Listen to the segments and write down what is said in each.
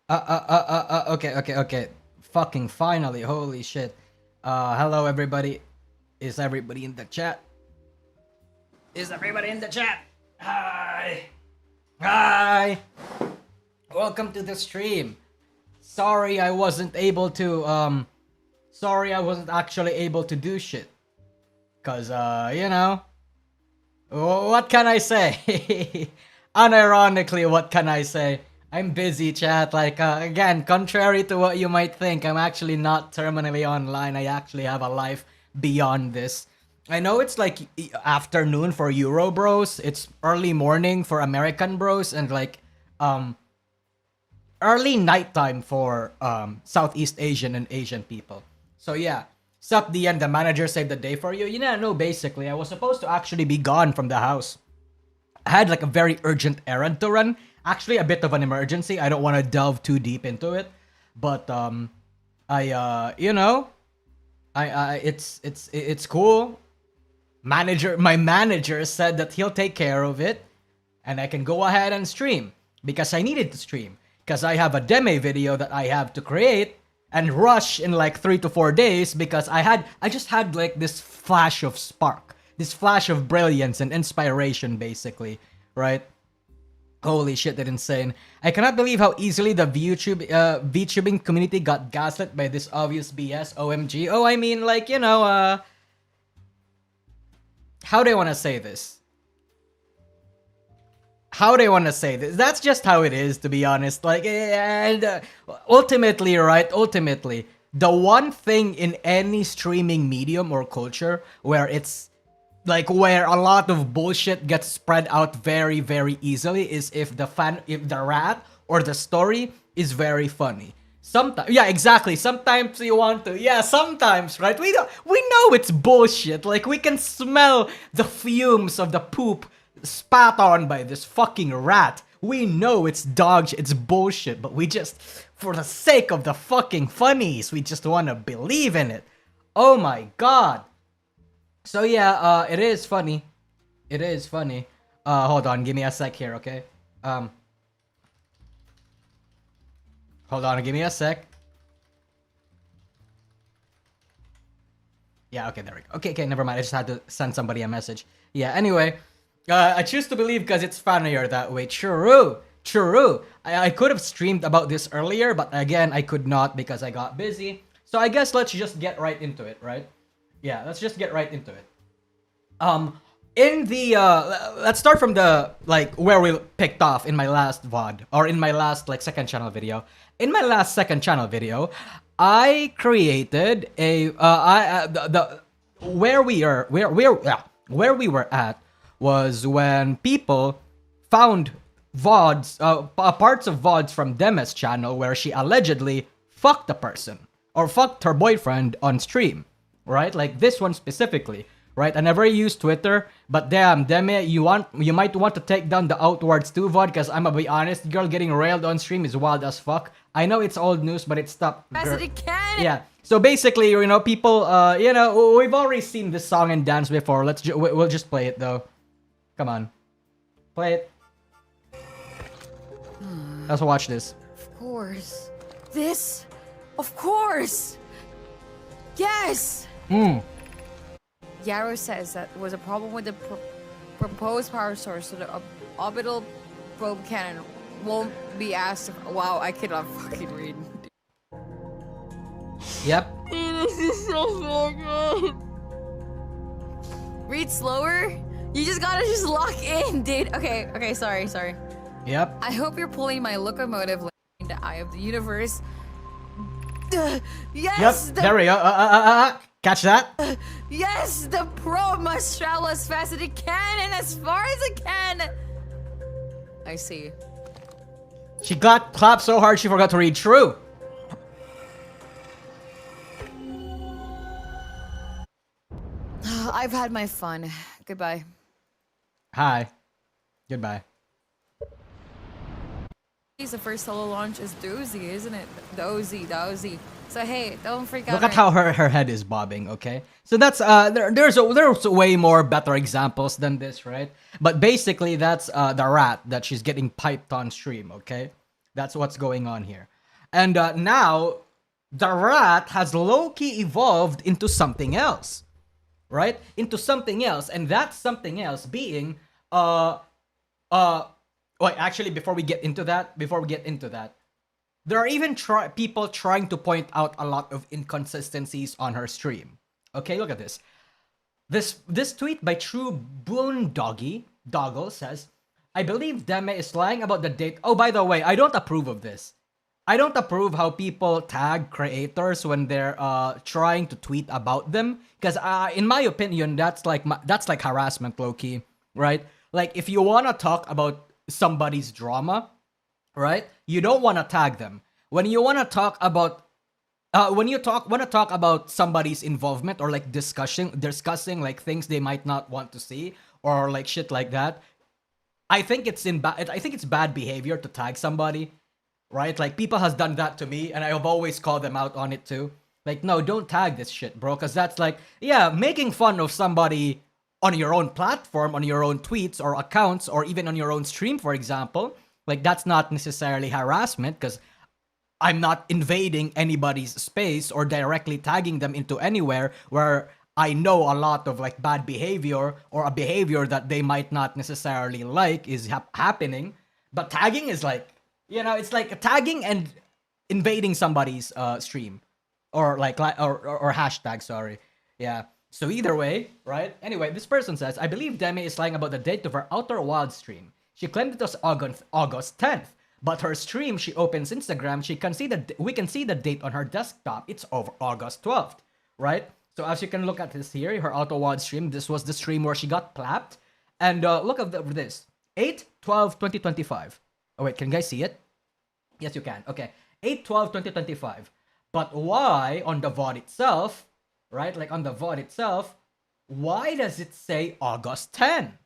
Okay. Fucking finally, holy shit. Hello everybody. Is everybody in the chat? Is everybody in the chat? Hi. Hi. Welcome to the stream. Sorry I wasn't able to, sorry I wasn't actually able to do shit. Cause, you know, what can I say? Unironically, what can I say? I'm busy, chat. Like, again, contrary to what you might think, I'm actually not terminally online. I actually have a life beyond this. I know it's like afternoon for Euro bros. It's early morning for American bros, and like, early nighttime for Southeast Asian and Asian people. So yeah, sup DN, the manager saved the day for you. You know, no, basically, I was supposed to actually be gone from the house. I had like a very urgent errand to run. Actually, a bit of an emergency. I don't want to delve too deep into it, but you know, it's cool. My manager said that he'll take care of it, and I can go ahead and stream because I needed to stream because I have a Deme video that I have to create and rush in like 3 to 4 days because I just had like this flash of spark, this flash of brilliance and inspiration, basically, right? Holy shit, that's insane. I cannot believe how easily the VTubing community got gaslit by this obvious BS. OMG. Oh, I mean, like, you know, how do I want to say this? How do I want to say this? That's just how it is, to be honest. Like, and ultimately, right? Ultimately, the one thing in any streaming medium or culture where it's like where a lot of bullshit gets spread out very, very easily is if the rat or the story is very funny. Sometimes, yeah, exactly. Sometimes you want to, yeah, sometimes, right? We know it's bullshit. Like, we can smell the fumes of the poop spat on by this fucking rat. We know it's dog shit, it's bullshit, but we just, for the sake of the fucking funnies, we just want to believe in it. Oh my god. So yeah, it is funny. It is funny. Hold on, give me a sec here, okay? Hold on, give me a sec. Yeah, okay, there we go. Okay, never mind. I just had to send somebody a message. Yeah, anyway, I choose to believe because it's funnier that way. True. I could have streamed about this earlier, but again, I could not because I got busy. So I guess let's just get right into it, right? Yeah, let's just get right into it. In the let's start from the like where we picked off in my last VOD or in my last like second channel video. In my last second channel video, I created a the where we were at was when people found VODs, parts of VODs from Deme's channel where she allegedly fucked a person or fucked her boyfriend on stream, right? Like this one specifically, right? I never used Twitter, but damn, Deme, you might want to take down the outwards too, VOD, because I'm gonna be honest, girl getting railed on stream is wild as fuck. I know it's old news, but it's stuff. Yeah. So basically, you know, people, you know, we've already seen this song and dance before. We'll just play it though. Come on, play it. Let's watch this. Of course. This? Of course! Yes! Yarrow says that there was a problem with the proposed power source, so the orbital probe cannon won't be asked if— wow, I cannot fucking read. Yep. This is so good. Read slower? You just gotta just lock in, dude. Okay, sorry. Yep. I hope you're pulling my locomotive like in the eye of the universe. Yes! Yep, there we go. Catch that? Yes! The probe must travel as fast as it can and as far as it can! I see. She got clapped so hard she forgot to read true. I've had my fun. Goodbye. Hi. Goodbye. The first solo launch is the Uzi, isn't it? The OZ. So hey, don't freak out. Look at how her head is bobbing, okay? So that's there's way more better examples than this, right? But basically that's the rat that she's getting piped on stream, okay? That's what's going on here. And now the rat has low-key evolved into something else, right? Into something else, and that something else being wait, actually, before we get into that, there are even people trying to point out a lot of inconsistencies on her stream. Okay, look at this. This tweet by True Doggle says, I believe Deme is lying about the date. Oh, by the way, I don't approve of this. I don't approve how people tag creators when they're trying to tweet about them, because in my opinion, that's like harassment, low-key, right? Like, if you want to talk about somebody's drama, right, you don't want to tag them. When you want to talk about want to talk about somebody's involvement, or like discussing like things they might not want to see, or like shit like that, I think it's bad behavior to tag somebody, right? Like, people has done that to me, and I've always called them out on it too. Like, no, don't tag this shit, bro, because that's like, yeah, making fun of somebody on your own platform, on your own tweets or accounts, or even on your own stream, for example. Like, that's not necessarily harassment, because I'm not invading anybody's space or directly tagging them into anywhere where I know a lot of like bad behavior, or a behavior that they might not necessarily like is happening. But tagging is like, it's like tagging and invading somebody's stream, or like or hashtag, sorry. Yeah. So either way, right? Anyway, this person says, I believe Deme is lying about the date of her Outer Wild stream. She claimed it was August 10th, but her stream she opens Instagram, we can see the date on her desktop. It's over August 12th, right? So as you can look at this here, her Outer Wild stream, this was the stream where she got clapped. And look at this, 8/12/2025. Oh wait, can you guys see it? Yes, you can. Okay, 8/12/2025. But why on the VOD itself, right? Like on the VOD itself, why does it say August 10?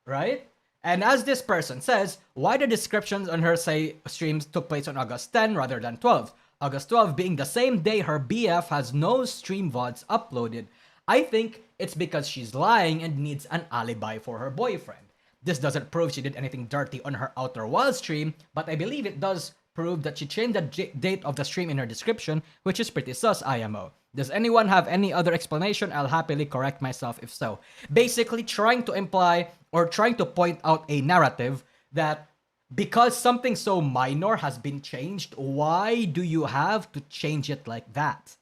Right? And as this person says, why the descriptions on her say streams took place on August 10 rather than 12? August 12 being the same day her BF has no stream VODs uploaded. I think it's because she's lying and needs an alibi for her boyfriend. This doesn't prove she did anything dirty on her Outer Wild stream, but I believe it does prove that she changed the date of the stream in her description, which is pretty sus, IMO. Does anyone have any other explanation? I'll happily correct myself if so. Basically trying to imply, or trying to point out a narrative that because something so minor has been changed, why do you have to change it like that?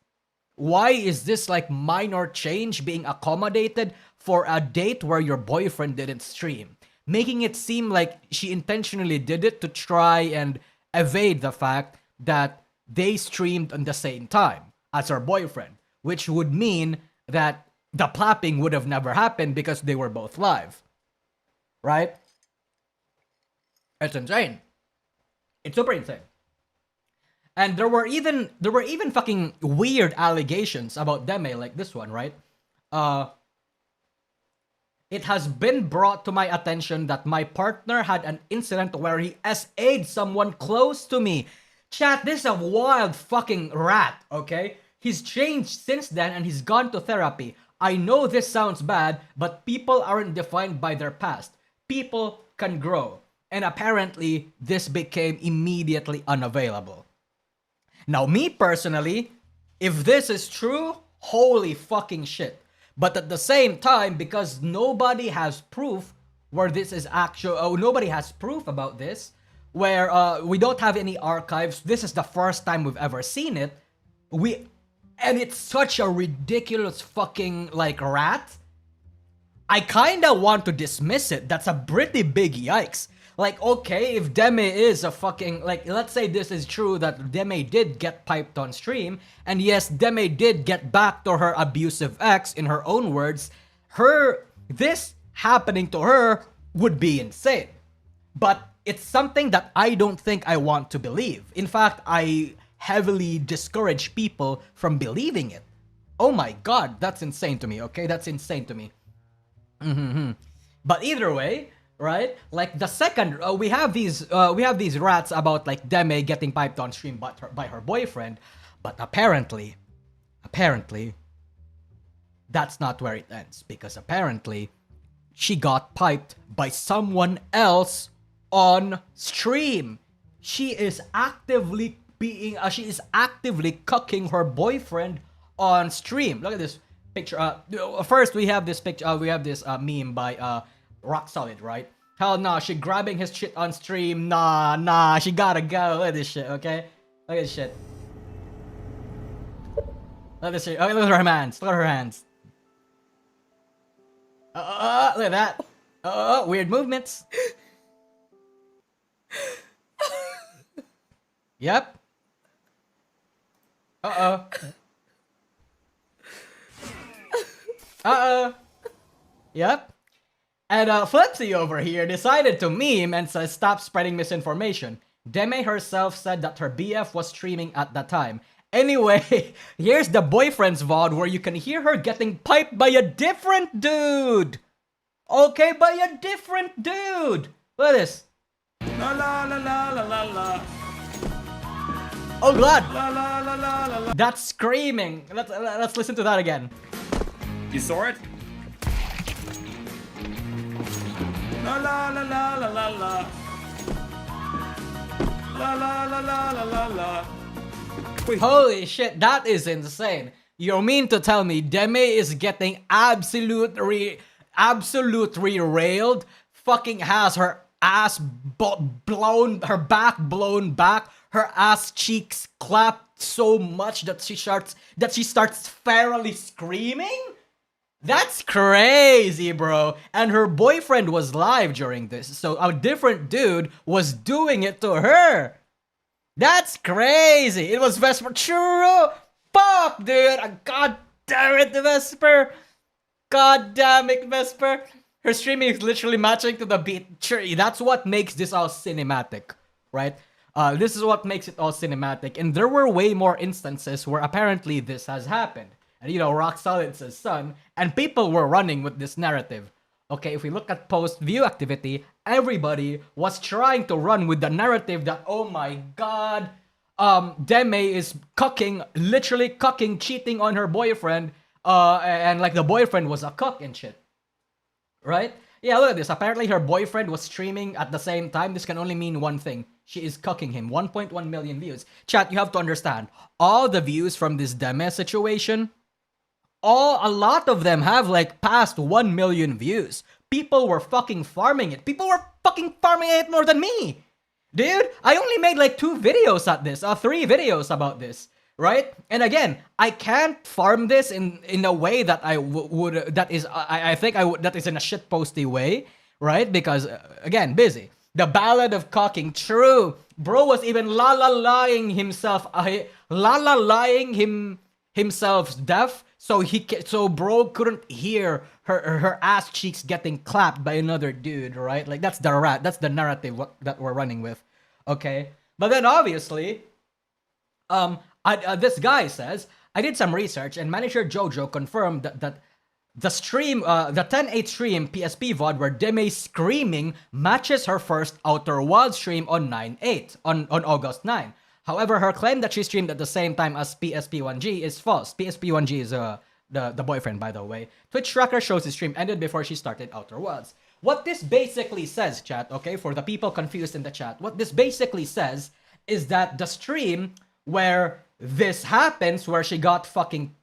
Why is this like minor change being accommodated for a date where your boyfriend didn't stream? Making it seem like she intentionally did it to try and evade the fact that they streamed on the same time as her boyfriend, which would mean that the clapping would have never happened because they were both live, right? It's insane. It's super insane. And there were even fucking weird allegations about Deme, like this one, right? It has been brought to my attention that my partner had an incident where he SA'd someone close to me. Chat, this is a wild fucking rat, okay? He's changed since then and he's gone to therapy. I know this sounds bad, but people aren't defined by their past. People can grow. And apparently, this became immediately unavailable. Now, me personally, if this is true, holy fucking shit. But at the same time, because nobody has proof where this is actual, nobody has proof about this, where we don't have any archives, this is the first time we've ever seen it, and it's such a ridiculous fucking, like, rat, I kinda want to dismiss it. That's a pretty big yikes. Like, okay, if Deme is a fucking, like, let's say this is true that Deme did get piped on stream, and yes, Deme did get back to her abusive ex, in her own words, this happening to her would be insane. But it's something that I don't think I want to believe. In fact, I heavily discourage people from believing it. Oh my god, that's insane to me, okay? That's insane to me. But either way, right? Like the second, we have these rats about like Deme getting piped on stream by her boyfriend, but apparently, that's not where it ends, because apparently, she got piped by someone else on stream. She is actively she is actively cucking her boyfriend on stream. Look at this picture. First we have this picture. We have this meme by Rock Solid, right? Hell no, she grabbing his shit on stream. Nah, she gotta go. Look at this shit, okay? Look at this shit. Look at this shit. Okay, look at her hands. Look at her hands. Look at that. Weird movements. Yep. Yep. And Flipsy over here decided to meme and says stop spreading misinformation. Deme herself said that her BF was streaming at that time. Anyway, here's the boyfriend's VOD where you can hear her getting piped by a different dude. Okay, by a different dude. Look at this. La la la la la la la. Oh god. La la la la la la. That's screaming. Let's listen to that again. You saw it? La la la la la la la. La la la la la la la. Wait. Holy shit, that is insane. You mean to tell me Deme is getting absolutely railed? Fucking has her ass blown, her back blown back, her ass cheeks clapped so much that she starts ferally screaming? That's crazy, bro. And her boyfriend was live during this, so a different dude was doing it to her. That's crazy. It was Vesper. True. Fuck, dude. God damn it, Vesper. God damn it, Vesper. Her streaming is literally matching to the beat. Sure, that's what makes this all cinematic, right? This is what makes it all cinematic. And there were way more instances where apparently this has happened. And you know, Rock Solid's his son, and people were running with this narrative. Okay, if we look at post-view activity, everybody was trying to run with the narrative that, oh my god, Deme is cucking, literally cucking, cheating on her boyfriend, and like the boyfriend was a cuck and shit. Right? Yeah, look at this. Apparently her boyfriend was streaming at the same time. This can only mean one thing. She is cucking him. 1.1 million views. Chat, you have to understand. All the views from this Deme situation, a lot of them have like past 1 million views. People were fucking farming it. People were fucking farming it more than me. Dude, I only made like 2 videos at this, 3 videos about this, right? And again, I can't farm this in a way that I would, that is, I think I would, that is in a shitposty way, right? Because, again, busy. The Ballad of Cocking, true. Bro was even la-la-lying himself, himself deaf, so bro couldn't hear her ass cheeks getting clapped by another dude, right? Like that's the narrative that we're running with, okay? But then obviously, this guy says I did some research and manager Jojo confirmed that the stream, the 10/8 stream PSP VOD where Deme screaming matches her first Outer Wilds stream on 9/8 on August 9. However, her claim that she streamed at the same time as PSP1G is false. PSP1G is the boyfriend, by the way. Twitch tracker shows the stream ended before she started Outer Wilds. What this basically says, chat, okay, for the people confused in the chat, what this basically says is that the stream where this happens, where she got fucking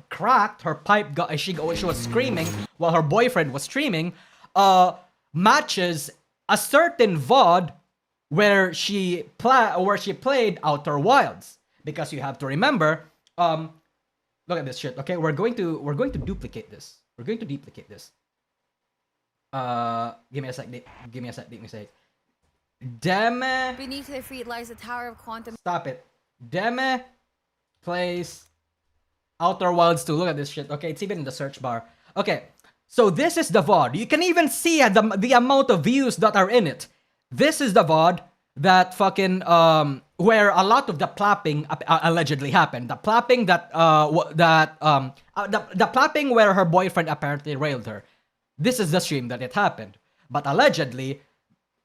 cracked, her pipe got, she was screaming while her boyfriend was streaming, matches a certain VOD where she played Outer Wilds, because you have to remember, look at this shit. Okay, we're going to duplicate this. We're going to duplicate this. Give me a sec. Give me a sec. Deme. Beneath the feet lies the Tower of Quantum. Stop it. Deme plays Outer Wilds 2. Look at this shit. Okay, it's even in the search bar. Okay, so this is the VOD. You can even see the amount of views that are in it. This is the VOD that fucking where a lot of the plapping allegedly happened. The plapping the plapping where her boyfriend apparently railed her. This is the stream that it happened. But allegedly,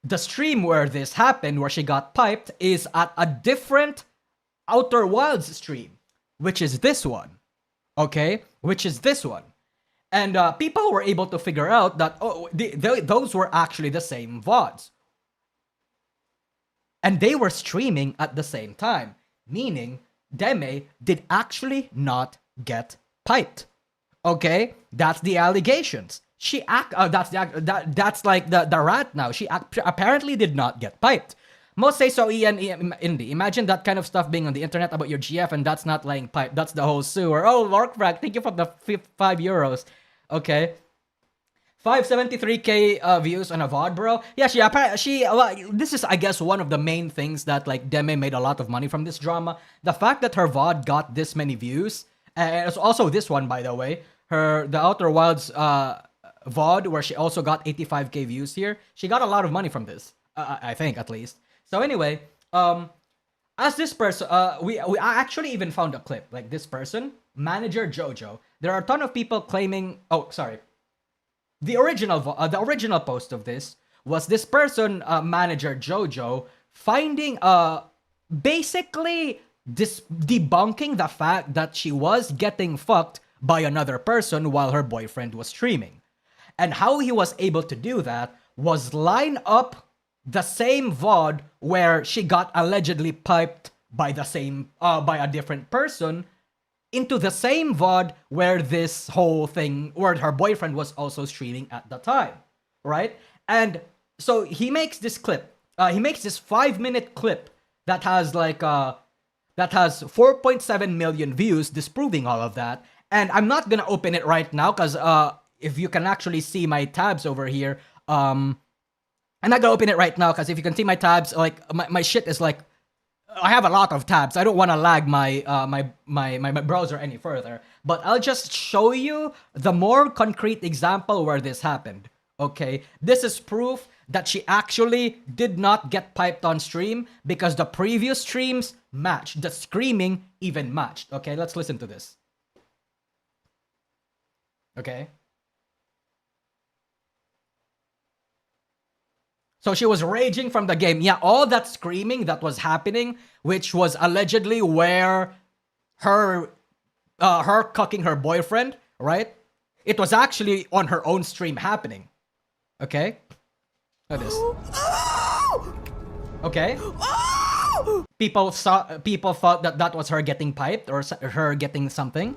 the stream where this happened, where she got piped, is at a different Outer Wilds stream, which is this one. Okay, which is this one. And people were able to figure out that those were actually the same VODs. And they were streaming at the same time, meaning Deme did actually not get piped. Okay, that's the allegations. That's like the rant now. She apparently did not get piped. Most say so, Ian, Indy. Imagine that kind of stuff being on the internet about your GF and that's not laying pipe. That's the whole sewer. Oh, Lorkfrag, thank you for the 5 euros. Okay. 573k views on a VOD, bro. Yeah, this is, I guess, one of the main things that, like, Deme made a lot of money from this drama. The fact that her VOD got this many views, and it's also this one, by the way, the Outer Wilds VOD, where she also got 85k views here, she got a lot of money from this, I think, at least. So anyway, as this person, I actually even found a clip, like this person, Manager Jojo. There are a ton of people claiming, oh, sorry. The original post of this was this person, Manager Jojo, finding, basically debunking the fact that she was getting fucked by another person while her boyfriend was streaming. And how he was able to do that was line up the same VOD where she got allegedly piped by by a different person into the same VOD where this whole thing, where her boyfriend was also streaming at the time, right? And so he makes this clip. He makes this 5-minute clip that has like that has 4.7 million views, disproving all of that. And I'm not gonna open it right now because if you can actually see my tabs over here, I'm not gonna open it right now because if you can see my tabs, like my shit is like, I have a lot of tabs. I don't want to lag my my browser any further. But I'll just show you the more concrete example where this happened. Okay, this is proof that she actually did not get piped on stream because the previous streams matched. The screaming even matched. Okay, let's listen to this. Okay. So she was raging from the game. Yeah, all that screaming that was happening, which was allegedly where her cucking her boyfriend, right? It was actually on her own stream happening. Okay? Look at this. Okay? People thought that that was her getting piped or her getting something.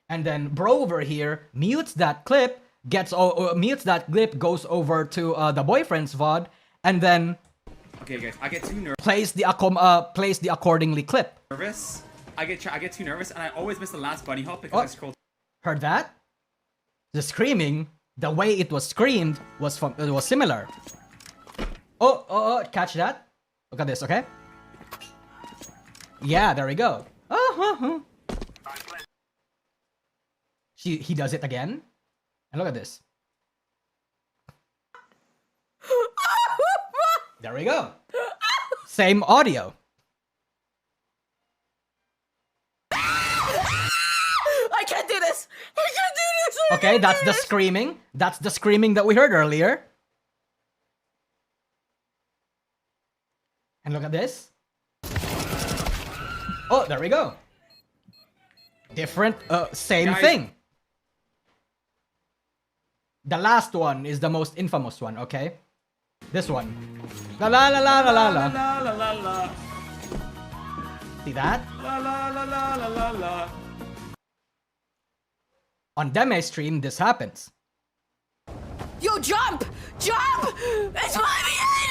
And then bro over here mutes that clip, mutes that clip, goes over to the boyfriend's VOD, and then Okay, guys, I get too plays the accordingly clip. nervous. I get too nervous, and I always miss the last bunny hop because I scroll. Heard that? The screaming, the way it was screamed was similar. Oh, catch that? Look at this, okay? Yeah, there we go. He does it again. And look at this. There we go. Same audio. I can't do this! I can't do this! Okay, that's the screaming. That's the screaming that we heard earlier. And look at this. Oh, there we go. Different, same thing. The last one is the most infamous one, okay? This one. La la la la la la la. La la la la. See that? La la la la la la la. On Deme stream, this happens. Yo, jump! Jump! It's my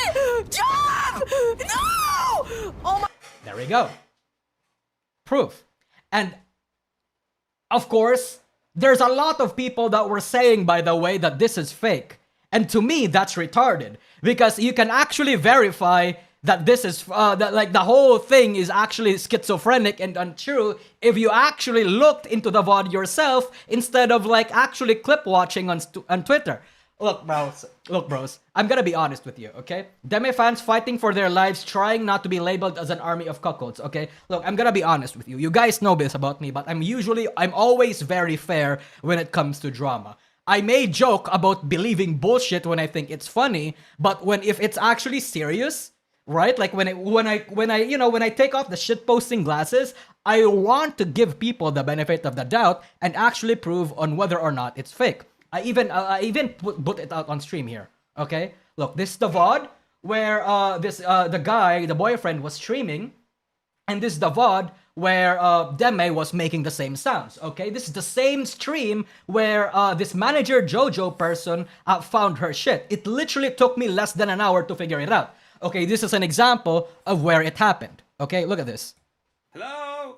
in! Jump! No! Oh my... There we go. Proof. And, of course, there's a lot of people that were saying, by the way, that this is fake. And to me, that's retarded. Because you can actually verify that this is, that like the whole thing is actually schizophrenic and untrue if you actually looked into the VOD yourself instead of like actually clip watching on Twitter. Look, bros, I'm gonna be honest with you, okay? Deme fans fighting for their lives, trying not to be labeled as an army of cuckolds, okay? Look, I'm gonna be honest with you. You guys know this about me, but I'm always very fair when it comes to drama. I may joke about believing bullshit when I think it's funny, but if it's actually serious, right? Like when I take off the shit posting glasses, I want to give people the benefit of the doubt and actually prove on whether or not it's fake. I even put it out on stream here. Okay, look, this is the VOD where the guy, the boyfriend, was streaming, and this is the VOD where Deme was making the same sounds. Okay, this is the same stream where this manager Jojo person found her shit. It literally took me less than an hour to figure it out. Okay, this is an example of where it happened. Okay, look at this. Hello?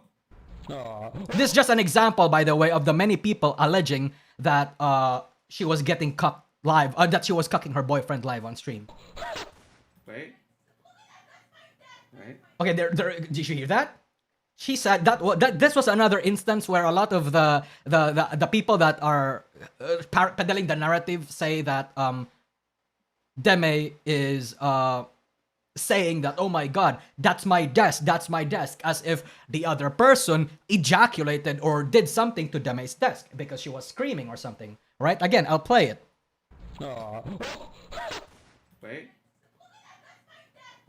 This is just an example, by the way, of the many people alleging that she was getting cucked live, that she was cucking her boyfriend live on stream. Wait. Wait. Okay, did you hear that? She said that this was another instance where a lot of the people that are peddling the narrative say that Deme is saying that, oh my god, that's my desk, as if the other person ejaculated or did something to Deme's desk because she was screaming or something, right? Again, I'll play it. Wait.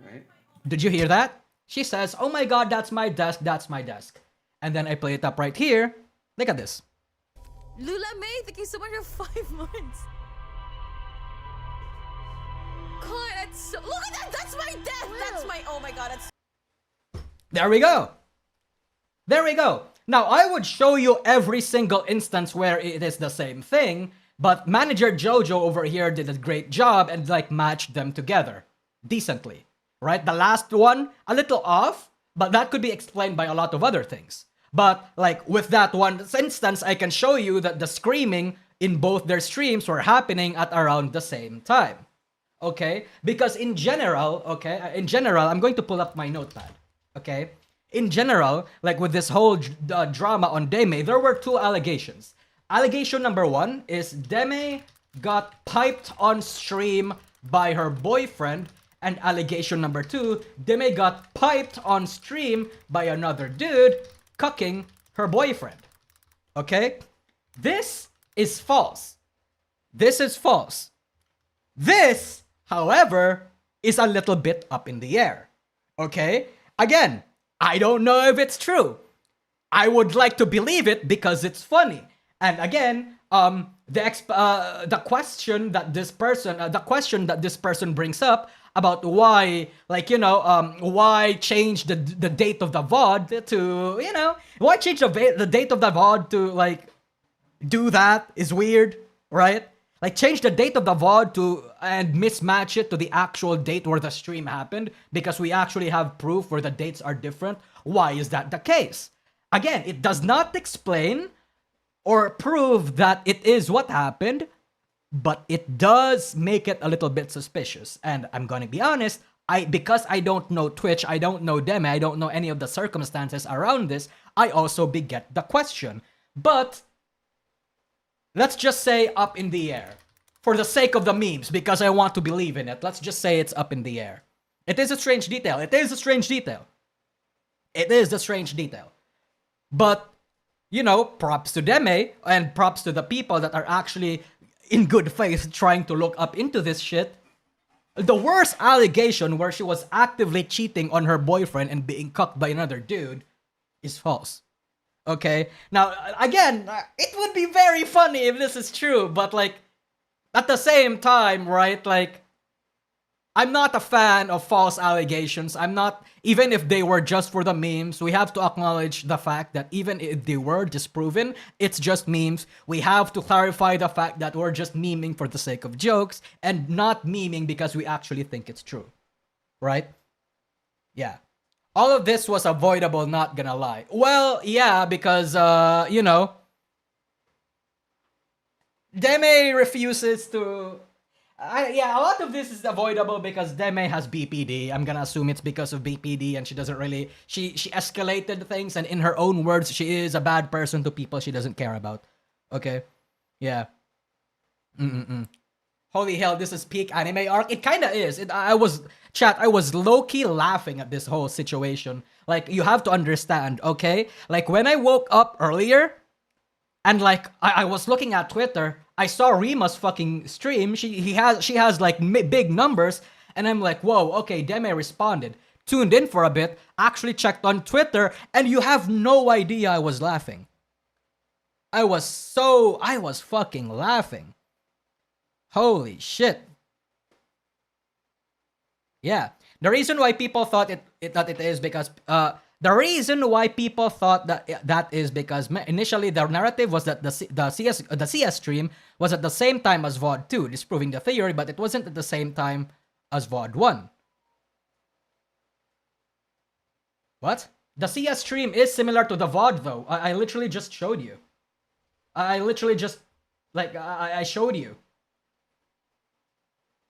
Wait. Did you hear that? She says, oh my god, that's my desk. And then I play it up right here. Look at this. Lula May, thank you so much for 5 months. God, that's so... Look at that! That's my death! That's my... Oh my god, that's... There we go. There we go. Now, I would show you every single instance where it is the same thing, but Manager Jojo over here did a great job and like matched them together decently, right? The last one, a little off, but that could be explained by a lot of other things. But like with that one instance, I can show you that the screaming in both their streams were happening at around the same time. Okay? Because in general, I'm going to pull up my notepad. Okay? In general, like with this whole drama on Deme, there were 2 allegations. Allegation number 1 is Deme got piped on stream by her boyfriend, and allegation number 2, Deme got piped on stream by another dude cucking her boyfriend. Okay? This is false. This is false. This, however, is a little bit up in the air. Okay? Again, I don't know if it's true. I would like to believe it because it's funny. And again, the question that this person brings up about why, like, why change the date of the VOD to, why change the date of the VOD to, like, do that is weird, right? Like, change the date of the VOD and mismatch it to the actual date where the stream happened because we actually have proof where the dates are different. Why is that the case? Again, it does not explain or prove that it is what happened, but it does make it a little bit suspicious. And I'm gonna be honest, because I don't know Twitch, I don't know Deme, I don't know any of the circumstances around this, I also beget the question. But let's just say up in the air. For the sake of the memes, because I want to believe in it, let's just say it's up in the air. It is a strange detail. It is a strange detail. It is a strange detail. But, props to Deme and props to the people that are actually in good faith trying to look up into this shit. The worst allegation where she was actively cheating on her boyfriend and being cucked by another dude is false. Okay? Now, again, it would be very funny if this is true, but like, at the same time, right, like, I'm not a fan of false allegations. I'm not, even if they were just for the memes, we have to acknowledge the fact that even if they were disproven, it's just memes. We have to clarify the fact that we're just memeing for the sake of jokes and not memeing because we actually think it's true. Right? Yeah. All of this was avoidable, not gonna lie. Well, yeah, because, Deme refuses to... a lot of this is avoidable because Deme has BPD. I'm gonna assume it's because of BPD and she doesn't really... She escalated things and in her own words, she is a bad person to people she doesn't care about. Okay? Yeah. Holy hell, this is peak anime arc. It kinda is. I was low-key laughing at this whole situation. Like, you have to understand, okay? Like, when I woke up earlier... And like, I was looking at Twitter, I saw Rima's fucking stream. She has like big numbers, and I'm like, whoa, okay, Deme responded. Tuned in for a bit, actually checked on Twitter, and you have no idea I was laughing. I was fucking laughing. Holy shit. Yeah. The reason why people thought it is because the reason why people thought that is because initially the narrative was that the CS stream was at the same time as VOD 2, disproving the theory, but it wasn't at the same time as VOD 1. What? The CS stream is similar to the VOD though. I literally just showed you. I literally just I showed you.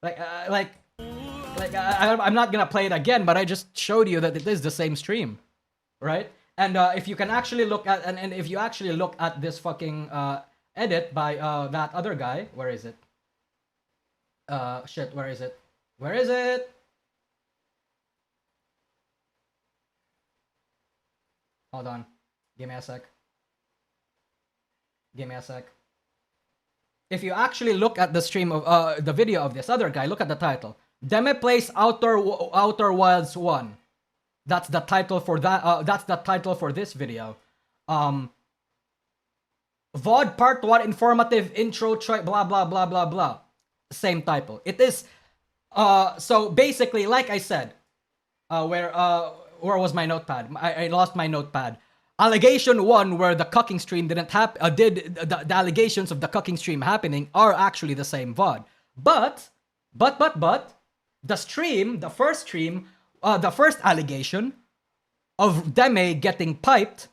I'm not gonna play it again, but I just showed you that it is the same stream, right? And if you can actually look at and if you actually look at this fucking edit by that other guy, where is it? Shit, where is it? Where is it? Hold on, give me a sec. Give me a sec. If you actually look at the stream of the video of this other guy, look at the title. Deme plays Outer Wilds 1. That's the title for that. That's the title for this video. VOD Part 1 informative intro blah blah blah blah blah. Same title. It is. So basically, like I said, where was my notepad? I lost my notepad. Allegation 1, where the cucking stream didn't happen, the allegations of the cucking stream happening are actually the same VOD. But, the stream, the first allegation of Deme getting piped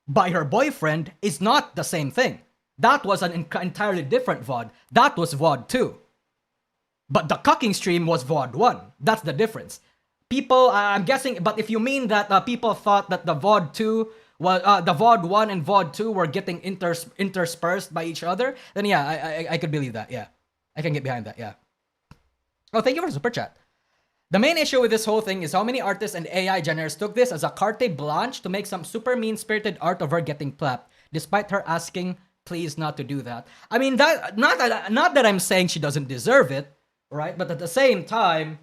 by her boyfriend is not the same thing. That was an entirely different VOD. That was VOD 2. But the cucking stream was VOD 1. That's the difference. People, I'm guessing, but if you mean that people thought that the VOD 2 the VOD 1 and VOD 2 were getting interspersed by each other, then yeah, I could believe that, yeah. I can get behind that, yeah. Oh, thank you for the super chat. The main issue with this whole thing is how many artists and AI generators took this as a carte blanche to make some super mean-spirited art of her getting clapped, despite her asking please not to do that. I mean, that not that I'm saying she doesn't deserve it, right? But at the same time,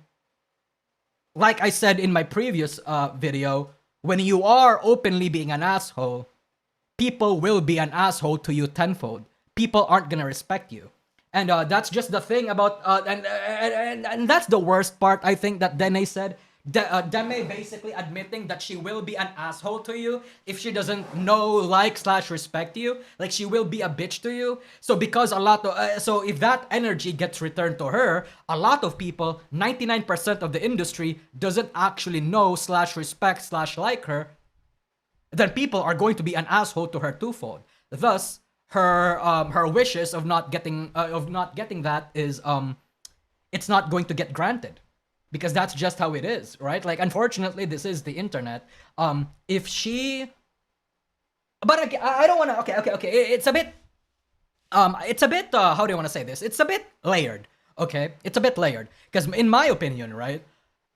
like I said in my previous video, when you are openly being an asshole, people will be an asshole to you tenfold. People aren't gonna respect you. And that's just the thing about... and that's the worst part, I think, that Deme said. Deme basically admitting that she will be an asshole to you if she doesn't know, / respect you. Like, she will be a bitch to you. So because a lot of... so if that energy gets returned to her, a lot of people, 99% of the industry, doesn't actually know / respect / like her, then people are going to be an asshole to her twofold. Thus, her wishes of not getting that is it's not going to get granted. Because that's just how it is, right? Like, unfortunately, this is the internet. If she... But okay, I don't want to... Okay. It's a bit... how do I want to say this? It's a bit layered, okay? It's a bit layered. Because in my opinion, right?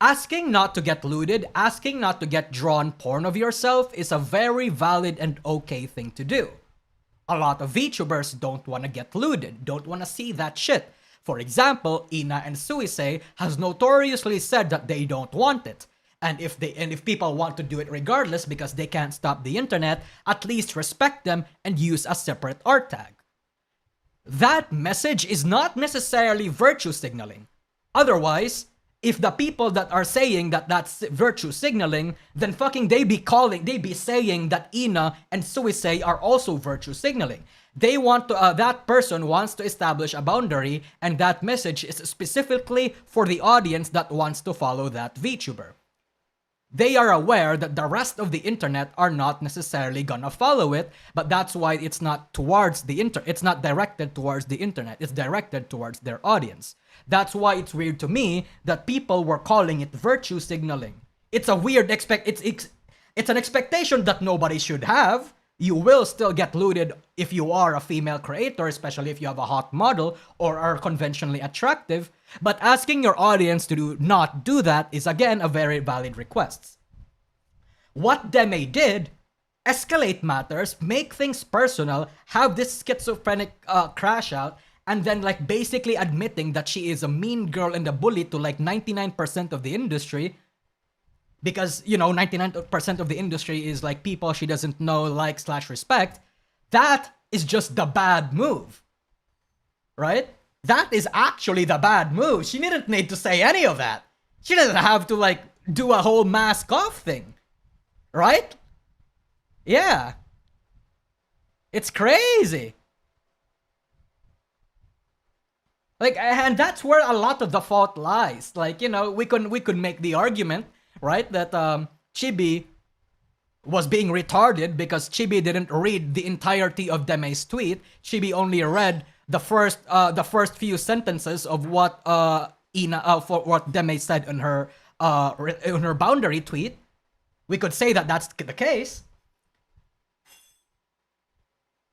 Asking not to get looted, asking not to get drawn porn of yourself is a very valid and okay thing to do. A lot of VTubers don't want to get looted, don't want to see that shit. For example, Ina and Suisei has notoriously said that they don't want it. And if people want to do it regardless because they can't stop the internet, at least respect them and use a separate art tag. That message is not necessarily virtue signaling. Otherwise, if the people that are saying that that's virtue signaling, then fucking they be saying that Ina and Suisei are also virtue signaling. They want to, that person wants to establish a boundary, and that message is specifically for the audience that wants to follow that VTuber. They are aware that the rest of the internet are not necessarily gonna follow it, but that's why it's not towards the it's not directed towards the internet, it's directed towards their audience. That's why it's weird to me that people were calling it virtue signaling. It's a weird it's an expectation that nobody should have. You will still get looted if you are a female creator, especially if you have a hot model or are conventionally attractive. But asking your audience to not do that is again a very valid request. What Deme did, escalate matters, make things personal, have this schizophrenic crash out, and then like basically admitting that she is a mean girl and a bully to like 99% of the industry. Because, you know, 99% of the industry is like people she doesn't know, like / respect. That is just the bad move. Right? That is actually the bad move. She didn't need to say any of that. She doesn't have to like do a whole mask off thing, right? Yeah, it's crazy. Like, and that's where a lot of the fault lies. Like, we could make the argument, right, that Chibi was being retarded because Chibi didn't read the entirety of Deme's tweet. Chibi only read the first few sentences of what for what Deme said in her boundary tweet. We could say that that's the case.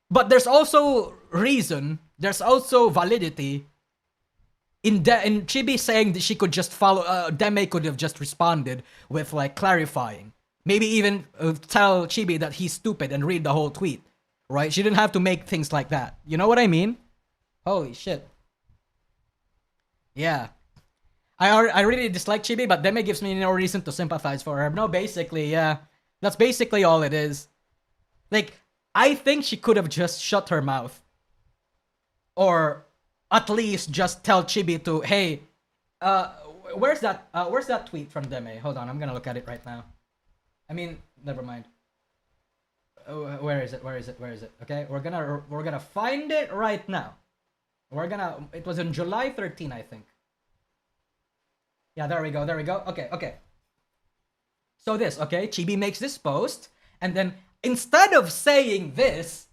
But there's also reason, there's also validity in Chibi saying that she could just follow, Deme could have just responded with like clarifying. Maybe even tell Chibi that he's stupid and read the whole tweet, right? She didn't have to make things like that. You know what I mean? Holy shit. Yeah. I really dislike Chibi, but Deme gives me no reason to sympathize for her. No, basically, yeah. That's basically all it is. Like, I think she could have just shut her mouth. Or at least just tell Chibi to, hey, where's that tweet from Deme? Hold on, I'm gonna look at it right now. I mean, never mind. Where is it? Okay, we're gonna find it right now. It was on July 13, I think. Yeah, there we go. Okay. So Chibi makes this post, and then instead of saying this,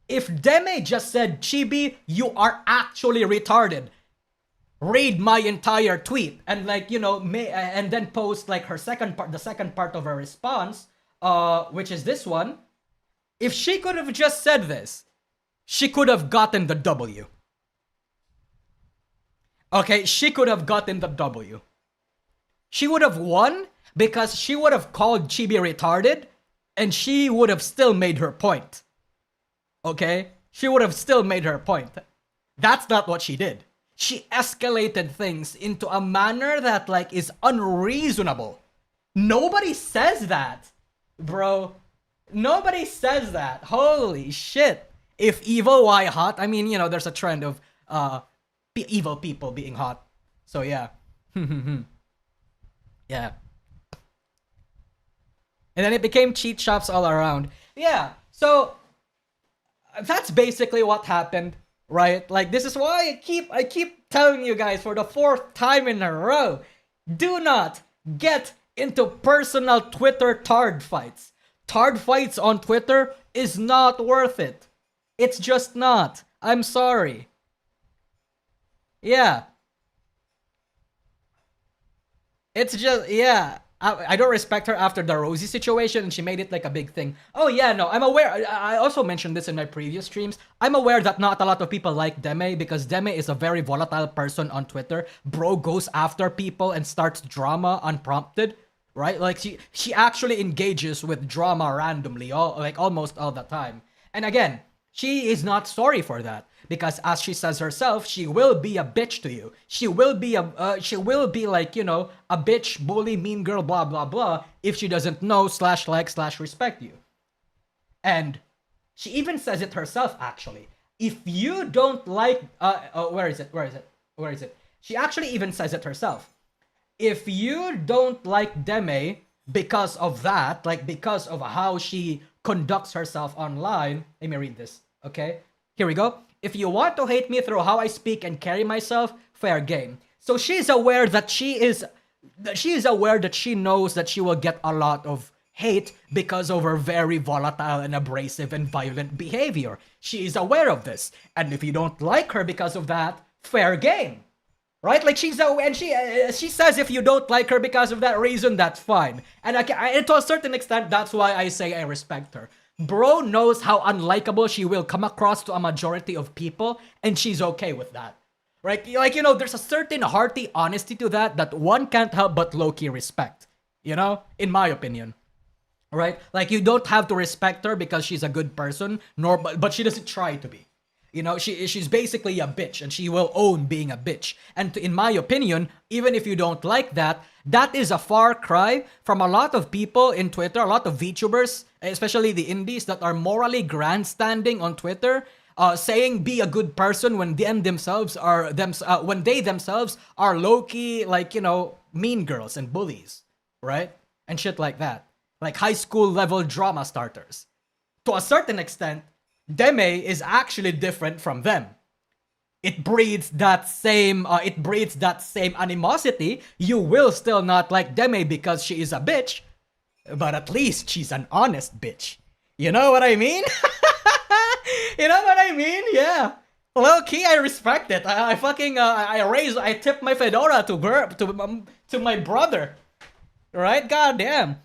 if Deme just said, Chibi, you are actually retarded, read my entire tweet, and and then post like the second part of her response, which is this one. If she could have just said this, she could have gotten the W. Okay, she could have gotten the W. She would have won because she would have called Chibi retarded and she would have still made her point. Okay? She would have still made her point. That's not what she did. She escalated things into a manner that like is unreasonable. Nobody says that, bro. Nobody says that. Holy shit. If evil, why hot? I mean, there's a trend of evil people being hot. So yeah. Yeah. And then it became cheat shops all around. Yeah. So that's basically what happened, right? Like, this is why I keep telling you guys for the 4th time in a row, do not get into personal Twitter tard fights. Tard fights on Twitter is not worth it. It's just not. I'm sorry. Yeah. It's just, yeah. I don't respect her after the Rosie situation, and she made it like a big thing. Oh yeah, no, I'm aware. I also mentioned this in my previous streams. I'm aware that not a lot of people like Deme because Deme is a very volatile person on Twitter. Bro goes after people and starts drama unprompted, right? Like she actually engages with drama randomly, almost all the time. And again, she is not sorry for that. Because as she says herself, she will be a bitch to you. She will be like, a bitch, bully, mean girl, blah, blah, blah, if she doesn't know /like /respect you. And she even says it herself, actually. If you don't like, where is it? She actually even says it herself. If you don't like Deme because of that, like because of how she conducts herself online, let me read this, okay? Here we go. If you want to hate me through how I speak and carry myself, fair game. So she's aware that she knows that she will get a lot of hate because of her very volatile and abrasive and violent behavior. She is aware of this. And if you don't like her because of that, fair game. Right? Like she says if you don't like her because of that reason, that's fine. And to a certain extent, that's why I say I respect her. Bro knows how unlikable she will come across to a majority of people, and she's okay with that. Right? Like, there's a certain hearty honesty to that one can't help but low-key respect. In my opinion. Right? Like, you don't have to respect her because she's a good person, but she doesn't try to be. She's basically a bitch, and she will own being a bitch. And in my opinion, even if you don't like that, that is a far cry from a lot of people in Twitter, a lot of VTubers, especially the indies that are morally grandstanding on Twitter, saying be a good person when when they themselves are low-key, like, mean girls and bullies, right? And shit like that. Like high school level drama starters. To a certain extent, Deme is actually different from them. It breeds that same animosity. You will still not like Deme because she is a bitch, but at least she's an honest bitch. You know what I mean? You know what I mean? Yeah. Low key, I respect it. I fucking I tip my fedora to my brother. Right? God damn.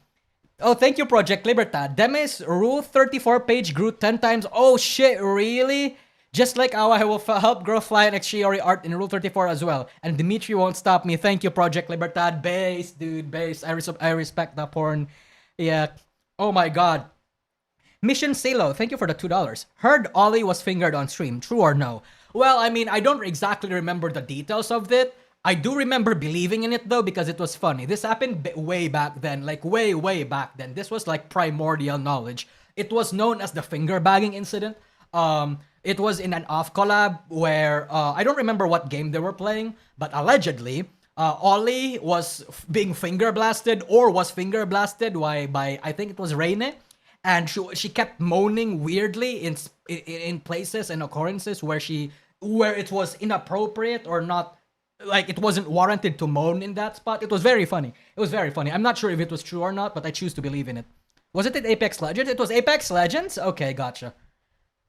Oh, thank you, Project Libertad. Deme's Rule 34 page grew 10 times. Oh shit, really? Just like how I will help grow Fly and Xiori art in Rule 34 as well. And Dimitri won't stop me. Thank you, Project Libertad. Base, dude, base. I respect the porn. Yeah. Oh my god. Mission Salo, thank you for the $2. Heard Ollie was fingered on stream. True or no? Well, I mean, I don't exactly remember the details of it. I do remember believing in it though because it was funny. This happened way back then, like way back then. This was like primordial knowledge. It was known as the finger bagging incident. It was in an off collab where I don't remember what game they were playing, but allegedly Ollie was being finger blasted or was finger blasted by I think it was Reine, and she kept moaning weirdly in places and occurrences where it was inappropriate or not. Like, it wasn't warranted to moan in that spot. It was very funny. It was very funny. I'm not sure if it was true or not, but I choose to believe in it. Was it in Apex Legends? It was Apex Legends? Okay, gotcha.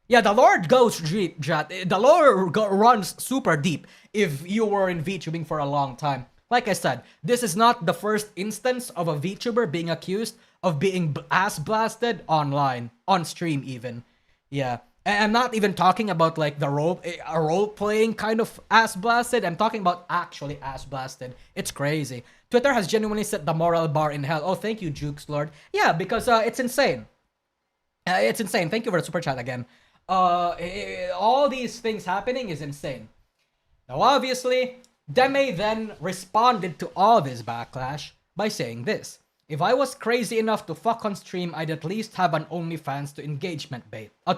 Yeah, the lore goes deep, Jat. The lore runs super deep if you were in VTubing for a long time. Like I said, this is not the first instance of a VTuber being accused of being ass blasted online, on stream even. Yeah. And I'm not even talking about like a role playing kind of ass blasted. I'm talking about actually ass blasted. It's crazy. Twitter has genuinely set the moral bar in hell. Oh, thank you, Jukes Lord. Yeah, because it's insane. It's insane. Thank you for the super chat again. All these things happening is insane. Now, obviously, Deme then responded to all this backlash by saying this. If I was crazy enough to fuck on stream, I'd at least have an OnlyFans to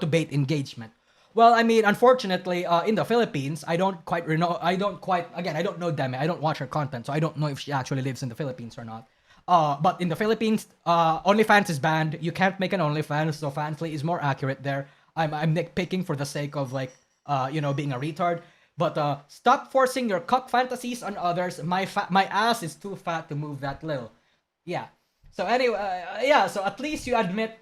bait engagement. Well, I mean, unfortunately, in the Philippines, I don't know Deme. I don't watch her content, so I don't know if she actually lives in the Philippines or not. But in the Philippines, OnlyFans is banned. You can't make an OnlyFans, so Fansly is more accurate there. I'm nitpicking for the sake of like, being a retard. But stop forcing your cock fantasies on others. My ass is too fat to move that little. Yeah. So anyway, so at least you admit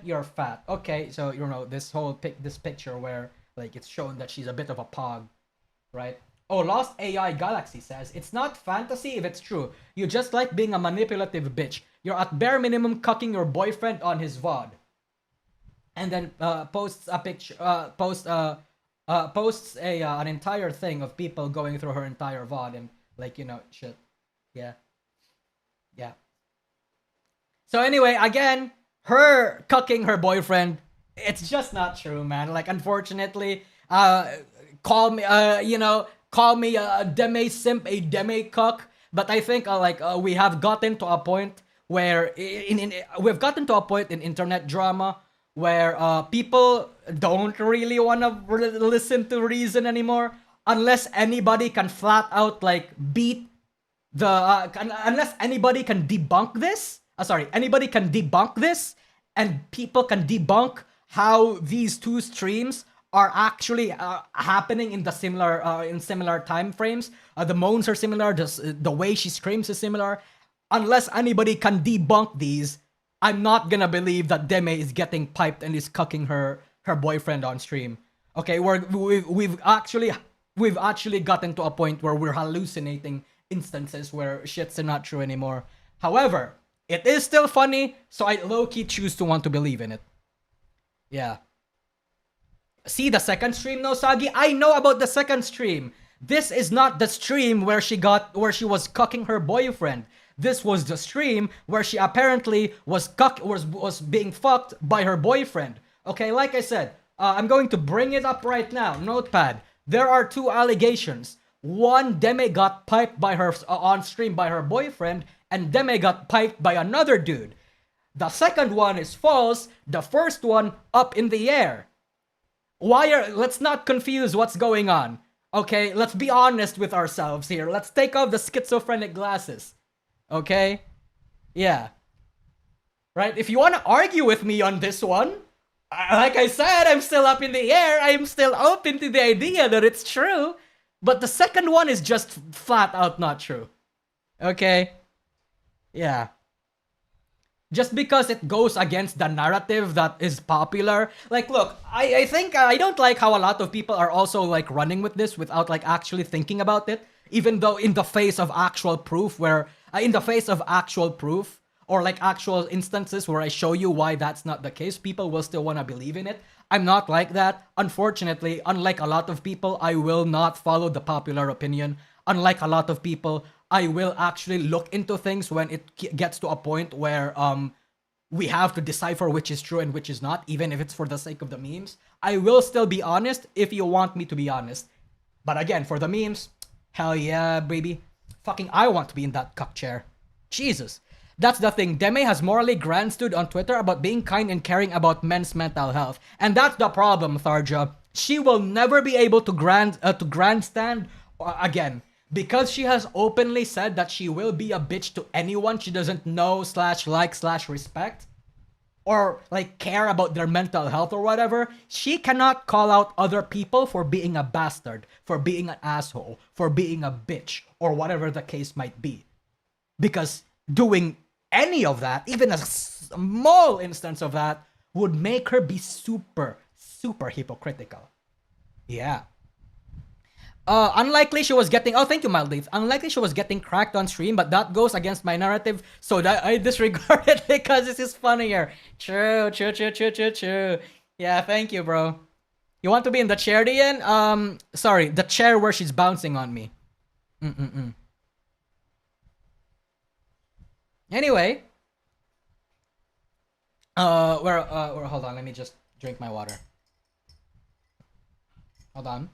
you're fat. Okay, so this whole this picture where like it's shown that she's a bit of a pog, right? Oh, Lost AI Galaxy says it's not fantasy if it's true. You just like being a manipulative bitch. You're at bare minimum cucking your boyfriend on his VOD. And then posts a picture, posts an entire thing of people going through her entire VOD and like shit. Yeah. Yeah. So anyway, again, her cucking her boyfriend, it's just not true, man. Like, unfortunately, call me a Deme simp, a Deme cuck. But I think we have gotten to a point where we've gotten to a point in internet drama where people don't really want to listen to reason anymore unless anybody can flat out like beat unless anybody can debunk this. Anybody can debunk this, and people can debunk how these two streams are actually happening in similar time frames. The moans are similar. The way she screams is similar. Unless anybody can debunk these, I'm not gonna believe that Deme is getting piped and is cucking her boyfriend on stream. Okay, we've actually gotten to a point where we're hallucinating instances where shit's not true anymore. However, it is still funny, so I low-key choose to want to believe in it. Yeah. See the second stream, no Sagi? I know about the second stream. This is not the stream where she was cucking her boyfriend. This was the stream where she apparently was being fucked by her boyfriend. Okay, like I said, I'm going to bring it up right now. Notepad. There are two allegations. One, Deme got piped by her on stream by her boyfriend, and Deme got piped by another dude. The second one is false. The first one, up in the air. Let's not confuse what's going on. Okay, let's be honest with ourselves here. Let's take off the schizophrenic glasses. Okay? Yeah. Right? If you want to argue with me on this one, like I said, I'm still up in the air. I'm still open to the idea that it's true. But the second one is just flat out not true. Okay? Yeah. Just because it goes against the narrative that is popular. Like, look, I think I don't like how a lot of people are also like running with this without like actually thinking about it. Even though in the face of actual proof or like actual instances where I show you why that's not the case, people will still want to believe in it. I'm not like that. Unfortunately, unlike a lot of people, I will not follow the popular opinion. Unlike a lot of people, I will actually look into things when it gets to a point where we have to decipher which is true and which is not, even if it's for the sake of the memes. I will still be honest if you want me to be honest. But again, for the memes, hell yeah, baby. Fucking I want to be in that cuck chair. Jesus. That's the thing. Deme has morally grandstood on Twitter about being kind and caring about men's mental health. And that's the problem, Tharja. She will never be able to grandstand again. Because she has openly said that she will be a bitch to anyone she doesn't know /like respect or like care about their mental health or whatever, she cannot call out other people for being a bastard, for being an asshole, for being a bitch, or whatever the case might be. Because doing any of that, even a small instance of that, would make her be super, super hypocritical. Yeah. Unlikely she was getting... Oh, thank you, Mildleaf. Unlikely she was getting cracked on stream, but that goes against my narrative, so that I disregard it because this is funnier. True. Yeah, thank you, bro. You want to be in the chair, Dian? Sorry, the chair where she's bouncing on me. Anyway. Hold on, let me just drink my water. Hold on.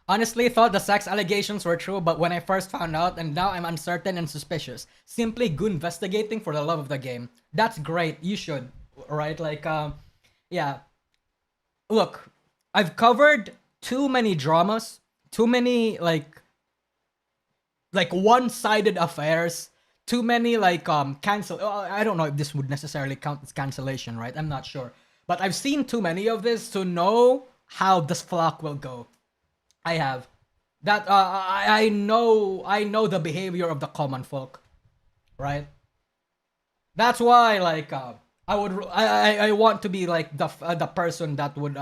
Honestly, thought the sex allegations were true, but when I first found out, and now I'm uncertain and suspicious. Simply go investigating for the love of the game. That's great. You should, right? Like, yeah. Look, I've covered too many dramas, too many like one-sided affairs, too many like cancel. I don't know if this would necessarily count as cancellation, right? I'm not sure, but I've seen too many of this to know how this flock will go. I have that. I know the behavior of the common folk, right? That's why like I want to be like the person that would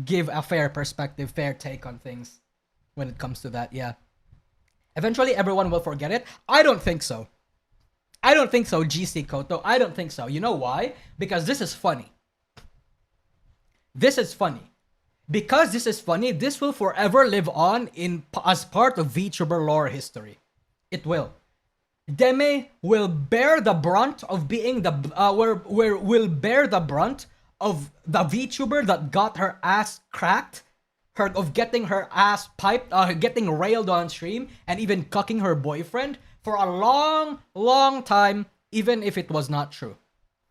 give a fair perspective, fair take on things when it comes to that. Yeah. Eventually, everyone will forget it. I don't think so. I don't think so, GC Koto. I don't think so. You know why? Because this is funny. This is funny. Because this is funny, this will forever live on as part of VTuber lore history. It will. Deme will bear the brunt of being the will bear the brunt of the VTuber that got her ass cracked, of getting her ass piped, getting railed on stream, and even cucking her boyfriend for a long, long time, even if it was not true.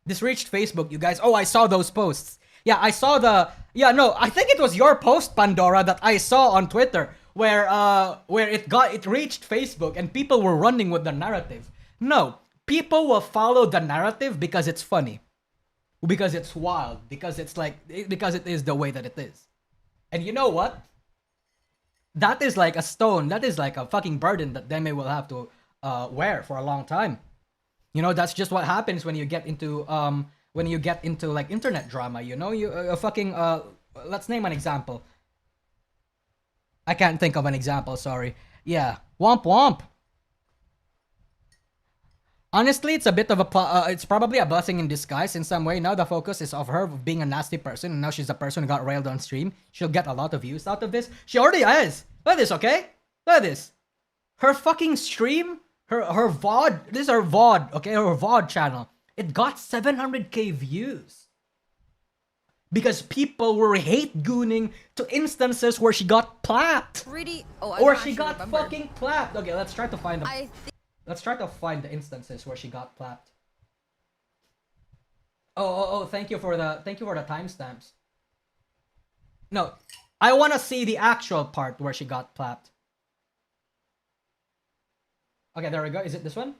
This reached Facebook, you guys. Oh, I saw those posts. Yeah, I saw I think it was your post, Pandora, that I saw on Twitter where it reached Facebook and people were running with the narrative. No, people will follow the narrative because it's funny. Because it's wild, because it is the way that it is. And you know what? That is like a stone, that is like a fucking burden that Deme will have to wear for a long time. You know, that's just what happens when you get into like internet drama, you know? Let's name an example. I can't think of an example, sorry. Yeah, womp womp. Honestly, it's a bit of it's probably a blessing in disguise in some way. Now the focus is of her being a nasty person, and now she's a person who got railed on stream. She'll get a lot of views out of this. She already is. Look at this, okay? Look at this. Her fucking stream, her VOD, this is her VOD, okay? Her VOD channel. It got 700k views. because people were hate gooning to instances where she got clapped. Pretty. Oh, I Or don't she actually got remember. fucking clapped. Okay, let's try to find them. I think Let's try to find the instances where she got clapped. Oh, thank you for the timestamps. No, I want to see the actual part where she got clapped. Okay, there we go. Is it this one?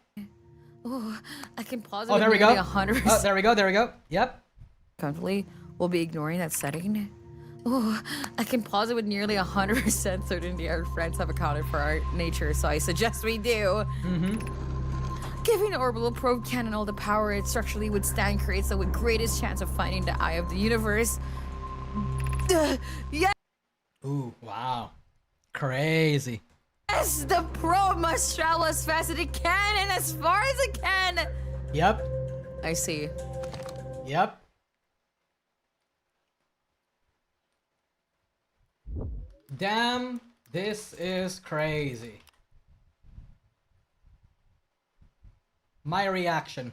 I can pause it. Oh, there we go. 100%. Oh, there we go. There we go. Yep. Comfortably, we'll be ignoring that setting. Oh, I can pause it with nearly 100% certainty our friends have accounted for our nature, so I suggest we do. Giving the orbital probe cannon all the power it structurally would stand creates the greatest chance of finding the eye of the universe. Yes, Ooh, wow. Crazy. the probe must travel as fast as it can and as far as it can. Yep. I see. Yep. Damn, this is crazy. My reaction.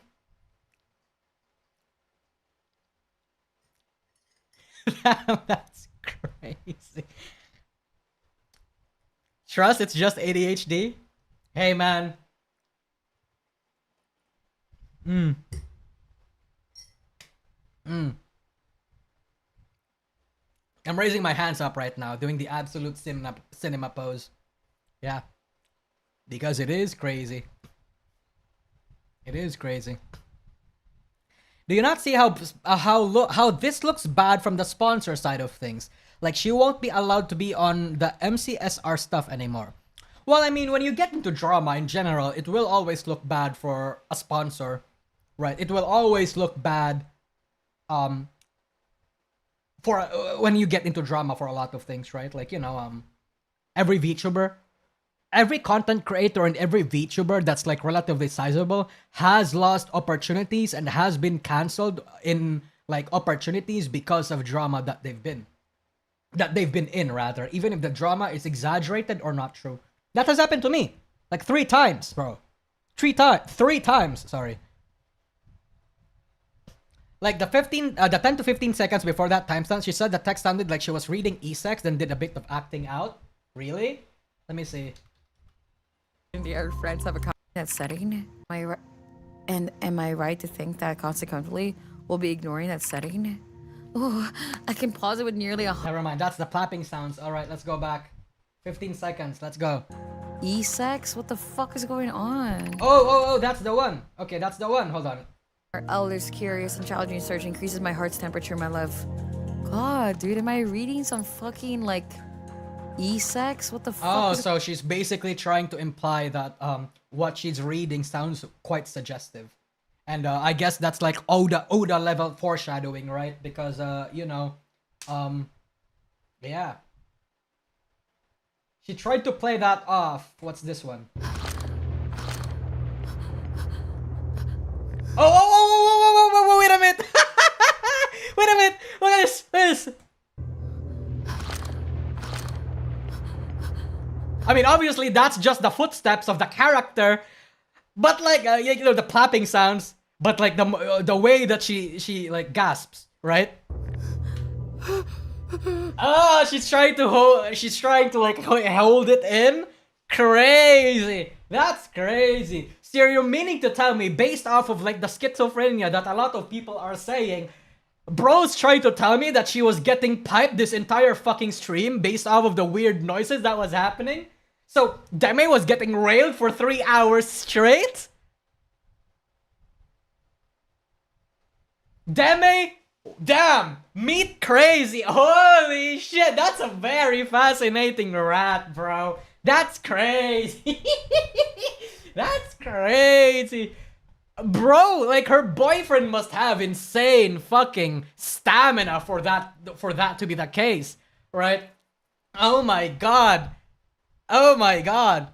Damn, that's crazy. Trust, it's just ADHD? Hey, man. I'm raising my hands up right now, doing the absolute cinema pose. Yeah. Because it is crazy. It is crazy. Do you not see how this looks bad from the sponsor side of things? Like, she won't be allowed to be on the MCSR stuff anymore. Well, I mean, when you get into drama in general, it will always look bad for a sponsor, right? It will always look bad for when you get into drama for a lot of things, right? Like, you know, every VTuber, every content creator and every VTuber that's like relatively sizable has lost opportunities and has been cancelled in like opportunities because of drama that they've been in, rather, even if the drama is exaggerated or not true. That has happened to me like 3 times, bro. 3 times, sorry. Like the 10 to 15 seconds before that timestamp, she said the text sounded like she was reading e-sex, then did a bit of acting out. Really? Let me see. Our friends have a that setting. Am I right to think that consequently we'll be ignoring that setting? Oh, I can pause it with nearly Never mind, that's the clapping sounds. Alright, let's go back. 15 seconds, let's go. E-sex? What the fuck is going on? Oh, that's the one. Okay, that's the one. Hold on. Our elders curious and challenging search increases my heart's temperature, my love. God, dude, am I reading some fucking like e-sex? What the fuck? Oh, so she's basically trying to imply that what she's reading sounds quite suggestive. And I guess that's like Oda level foreshadowing, right? Because you know, yeah. She tried to play that off. What's this one? Oh, wait a minute. Wait a minute. Look at this. I mean, obviously that's just the footsteps of the character, but like you know, the clapping sounds, but like the way that she like gasps, right? Oh, she's trying to like hold it in. Crazy. That's crazy. So you're meaning to tell me, based off of like the schizophrenia that a lot of people are saying, bro's trying to tell me that she was getting piped this entire fucking stream based off of the weird noises that was happening? So Deme was getting railed for 3 hours straight? Deme? Damn! Meat crazy! Holy shit! That's a very fascinating rat, bro. That's crazy. That's crazy. Bro, like her boyfriend must have insane fucking stamina for that to be the case, right? Oh my god. Oh my god.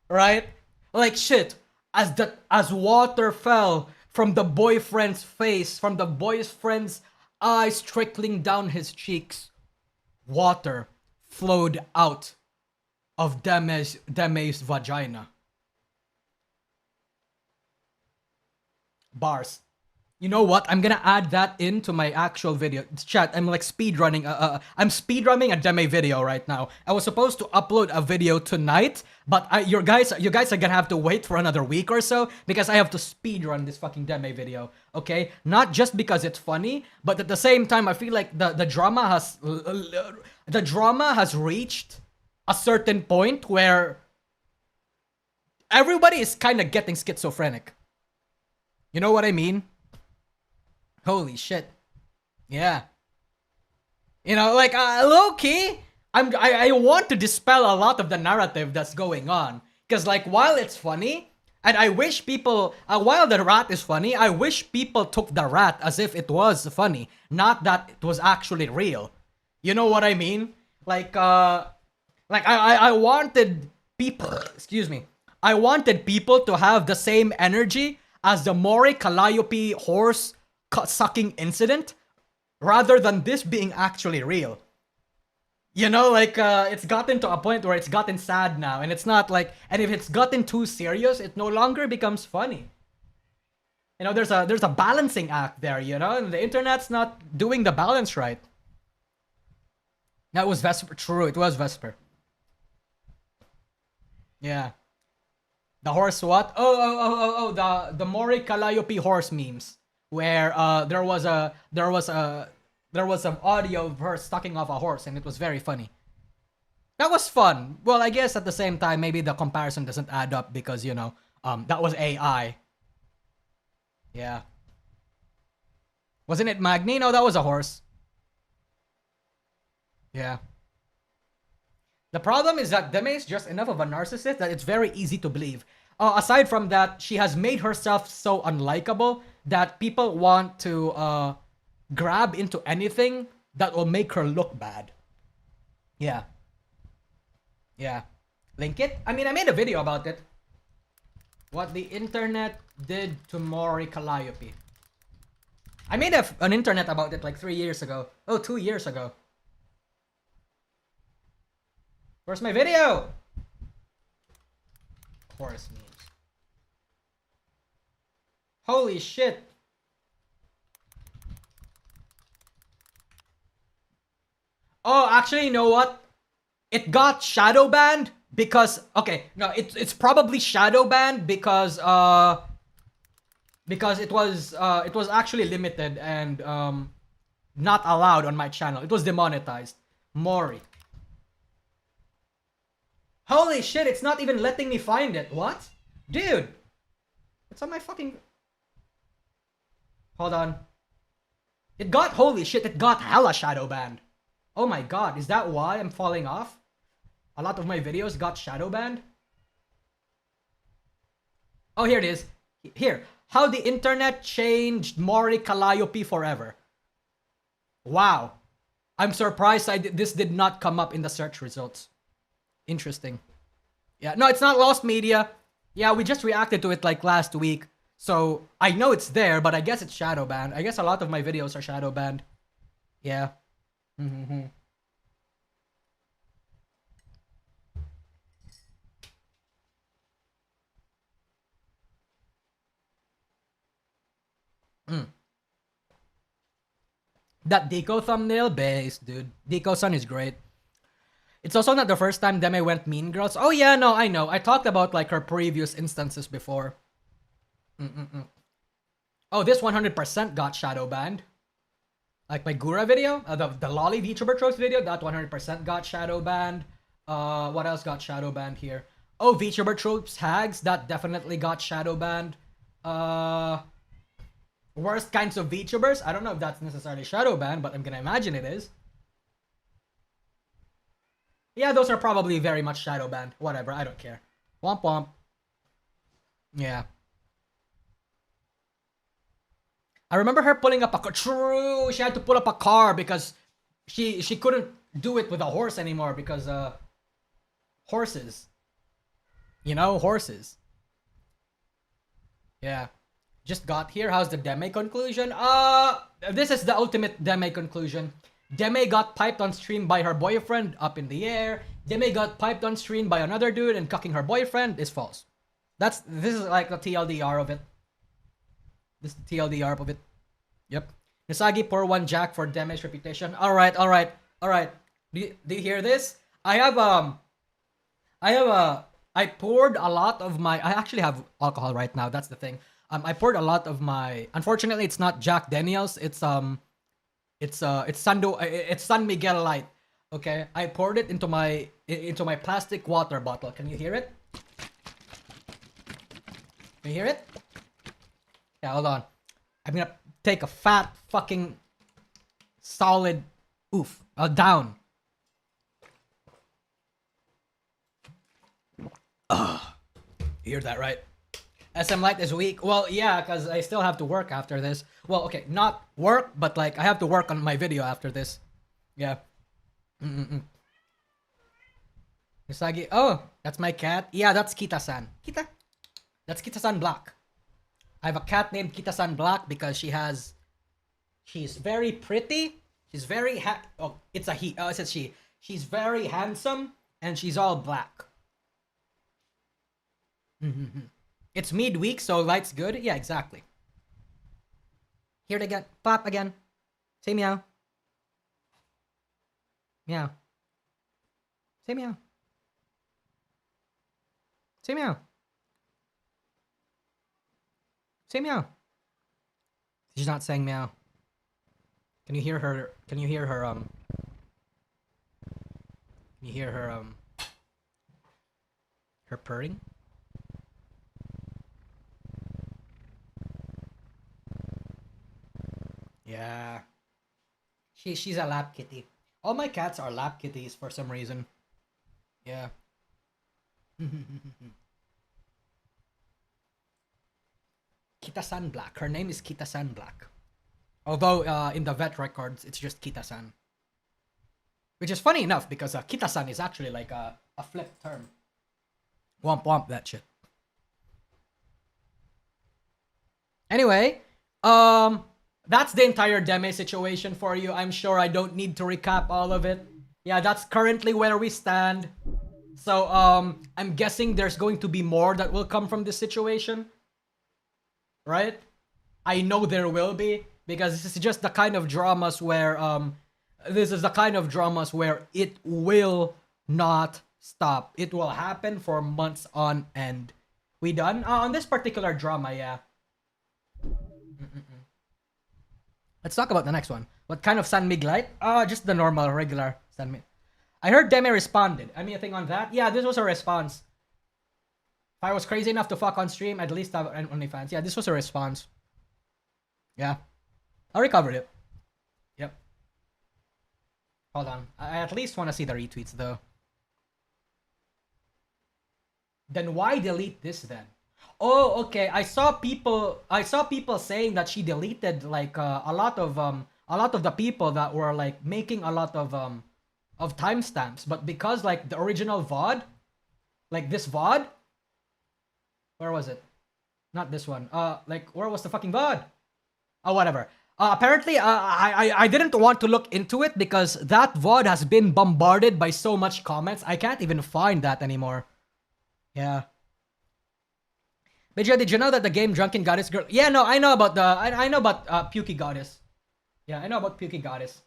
Right? Like shit. As water fell from the boyfriend's face, from the boyfriend's eyes trickling down his cheeks, water flowed out of Deme's vagina. Bars. You know what? I'm gonna add that into my actual video. Chat, I'm like speedrunning. I'm speedrunning a Deme video right now. I was supposed to upload a video tonight, but you guys are gonna have to wait for another week or so because I have to speedrun this fucking Deme video. Okay, not just because it's funny, but at the same time, I feel like the drama has reached a certain point where everybody is kind of getting schizophrenic. You know what I mean? Holy shit. Yeah. You know, like, low-key, I want to dispel a lot of the narrative that's going on. Because, like, while it's funny, and I wish people, while the rat is funny, I wish people took the rat as if it was funny, not that it was actually real. You know what I mean? Like, I wanted people, excuse me, I wanted people to have the same energy as the Mori Calliope horse sucking incident, rather than this being actually real. You know, like, it's gotten to a point where it's gotten sad now, and it's not like, and if it's gotten too serious, it no longer becomes funny. You know, there's a balancing act there, you know, and the internet's not doing the balance right. That was Vesper. True, it was Vesper. Yeah. The horse what? The Mori Calliope horse memes. Where there was some audio of her sucking off a horse, and it was very funny. That was fun. Well, I guess at the same time, maybe the comparison doesn't add up because, you know, that was AI. Yeah. Wasn't it Magni? No, that was a horse. Yeah. The problem is that Deme is just enough of a narcissist that it's very easy to believe. Aside from that, she has made herself so unlikable that people want to grab into anything that will make her look bad. Yeah. Yeah. Link it? I mean, I made a video about it. What the internet did to Mori Calliope. I made an internet about it like 3 years ago. Oh, 2 years ago. Where's my video? Horse memes. Holy shit. Oh, actually, you know what? It got shadow banned because, okay, no, it's probably shadow banned because it was actually limited and not allowed on my channel. It was demonetized. Mori. Holy shit, it's not even letting me find it. What? Dude. It's on my fucking... Hold on. It got, holy shit, it got hella shadow banned. Oh my god, is that why I'm falling off? A lot of my videos got shadow banned? Oh, here it is. Here. How the internet changed Mori Calliope forever. Wow. I'm surprised this did not come up in the search results. Interesting. Yeah, no, it's not lost media. Yeah, we just reacted to it like last week. So, I know it's there, but I guess it's shadow banned. I guess a lot of my videos are shadow banned. Yeah. That Deco thumbnail, based, dude. Deco-san is great. It's also not the first time Deme went Mean Girls. Oh yeah, no, I know. I talked about like her previous instances before. Oh, this 100% got shadow banned. Like my Gura video, the Lolly VTuber Tropes video, that 100% got shadow banned. What else got shadow banned here? Oh, VTuber Tropes Hags, that definitely got shadow banned. Worst kinds of VTubers, I don't know if that's necessarily shadow banned, but I'm gonna imagine it is. Yeah, those are probably very much shadow banned. Whatever, I don't care. Womp womp. Yeah. I remember her pulling up a car. True, she had to pull up a car because she couldn't do it with a horse anymore because horses. You know, horses. Yeah. Just got here. How's the Deme conclusion? This is the ultimate Deme conclusion. Deme got piped on stream by her boyfriend, up in the air. Deme got piped on stream by another dude and cucking her boyfriend is false. This is like the TLDR of it. This is the TLDR of it. Yep. Nisagi pour one Jack for Deme's reputation. Alright. Do you hear this? I poured a lot of my. I actually have alcohol right now. That's the thing. I poured a lot of my. Unfortunately, it's not Jack Daniels. It's San Miguel Light. Okay, I poured it into my plastic water bottle. Can you hear it? Can you hear it? Yeah, hold on. I'm gonna take a fat fucking solid down. You hear that, right? SM Light is weak. Well, yeah, because I still have to work after this. Well, okay, not work, but like I have to work on my video after this. Yeah. Usagi. Oh, that's my cat. Yeah, that's Kita-san. Kita? That's Kita-san Black. I have a cat named Kita-san Black because she's very pretty. She's very it's a he. Oh, it says she. She's very handsome and she's all black. It's midweek, so light's good. Yeah, exactly. Here it again. Pop again. Say meow. Meow. Say meow. Say meow. Say meow. She's not saying meow. Can you hear her? Can you hear her? Can you hear her? Her purring. Yeah. She's a lap kitty. All my cats are lap kitties for some reason. Yeah. Kita-san Black. Her name is Kita-san Black. Although in the vet records, it's just Kita-san. Which is funny enough because Kita-san is actually like a flipped term. Womp womp that shit. Anyway, that's the entire Deme situation for you. I'm sure I don't need to recap all of it. Yeah, that's currently where we stand. So, I'm guessing there's going to be more that will come from this situation. Right? I know there will be. Because this is just the kind of dramas where, it will not stop. It will happen for months on end. We done? On this particular drama, yeah. Let's talk about the next one. What kind of San Mig light? Just the normal, regular San Mig. I heard Deme responded. Anything on that? Yeah, this was a response. If I was crazy enough to fuck on stream, at least have OnlyFans. Yeah, this was a response. Yeah. I recovered it. Yep. Hold on. I at least want to see the retweets, though. Then why delete this then? Oh, okay. I saw people saying that she deleted like a lot of the people that were like making a lot of timestamps, but because like the original VOD, like this VOD, where was it? Not this one. Like where was the fucking VOD? Oh, whatever. Apparently, I didn't want to look into it because that VOD has been bombarded by so much comments. I can't even find that anymore. Yeah. Bidja, did you know that the game Drunken Goddess Girl? Yeah, no, I know about I know about Pukey Goddess. Yeah, I know about Pukey Goddess.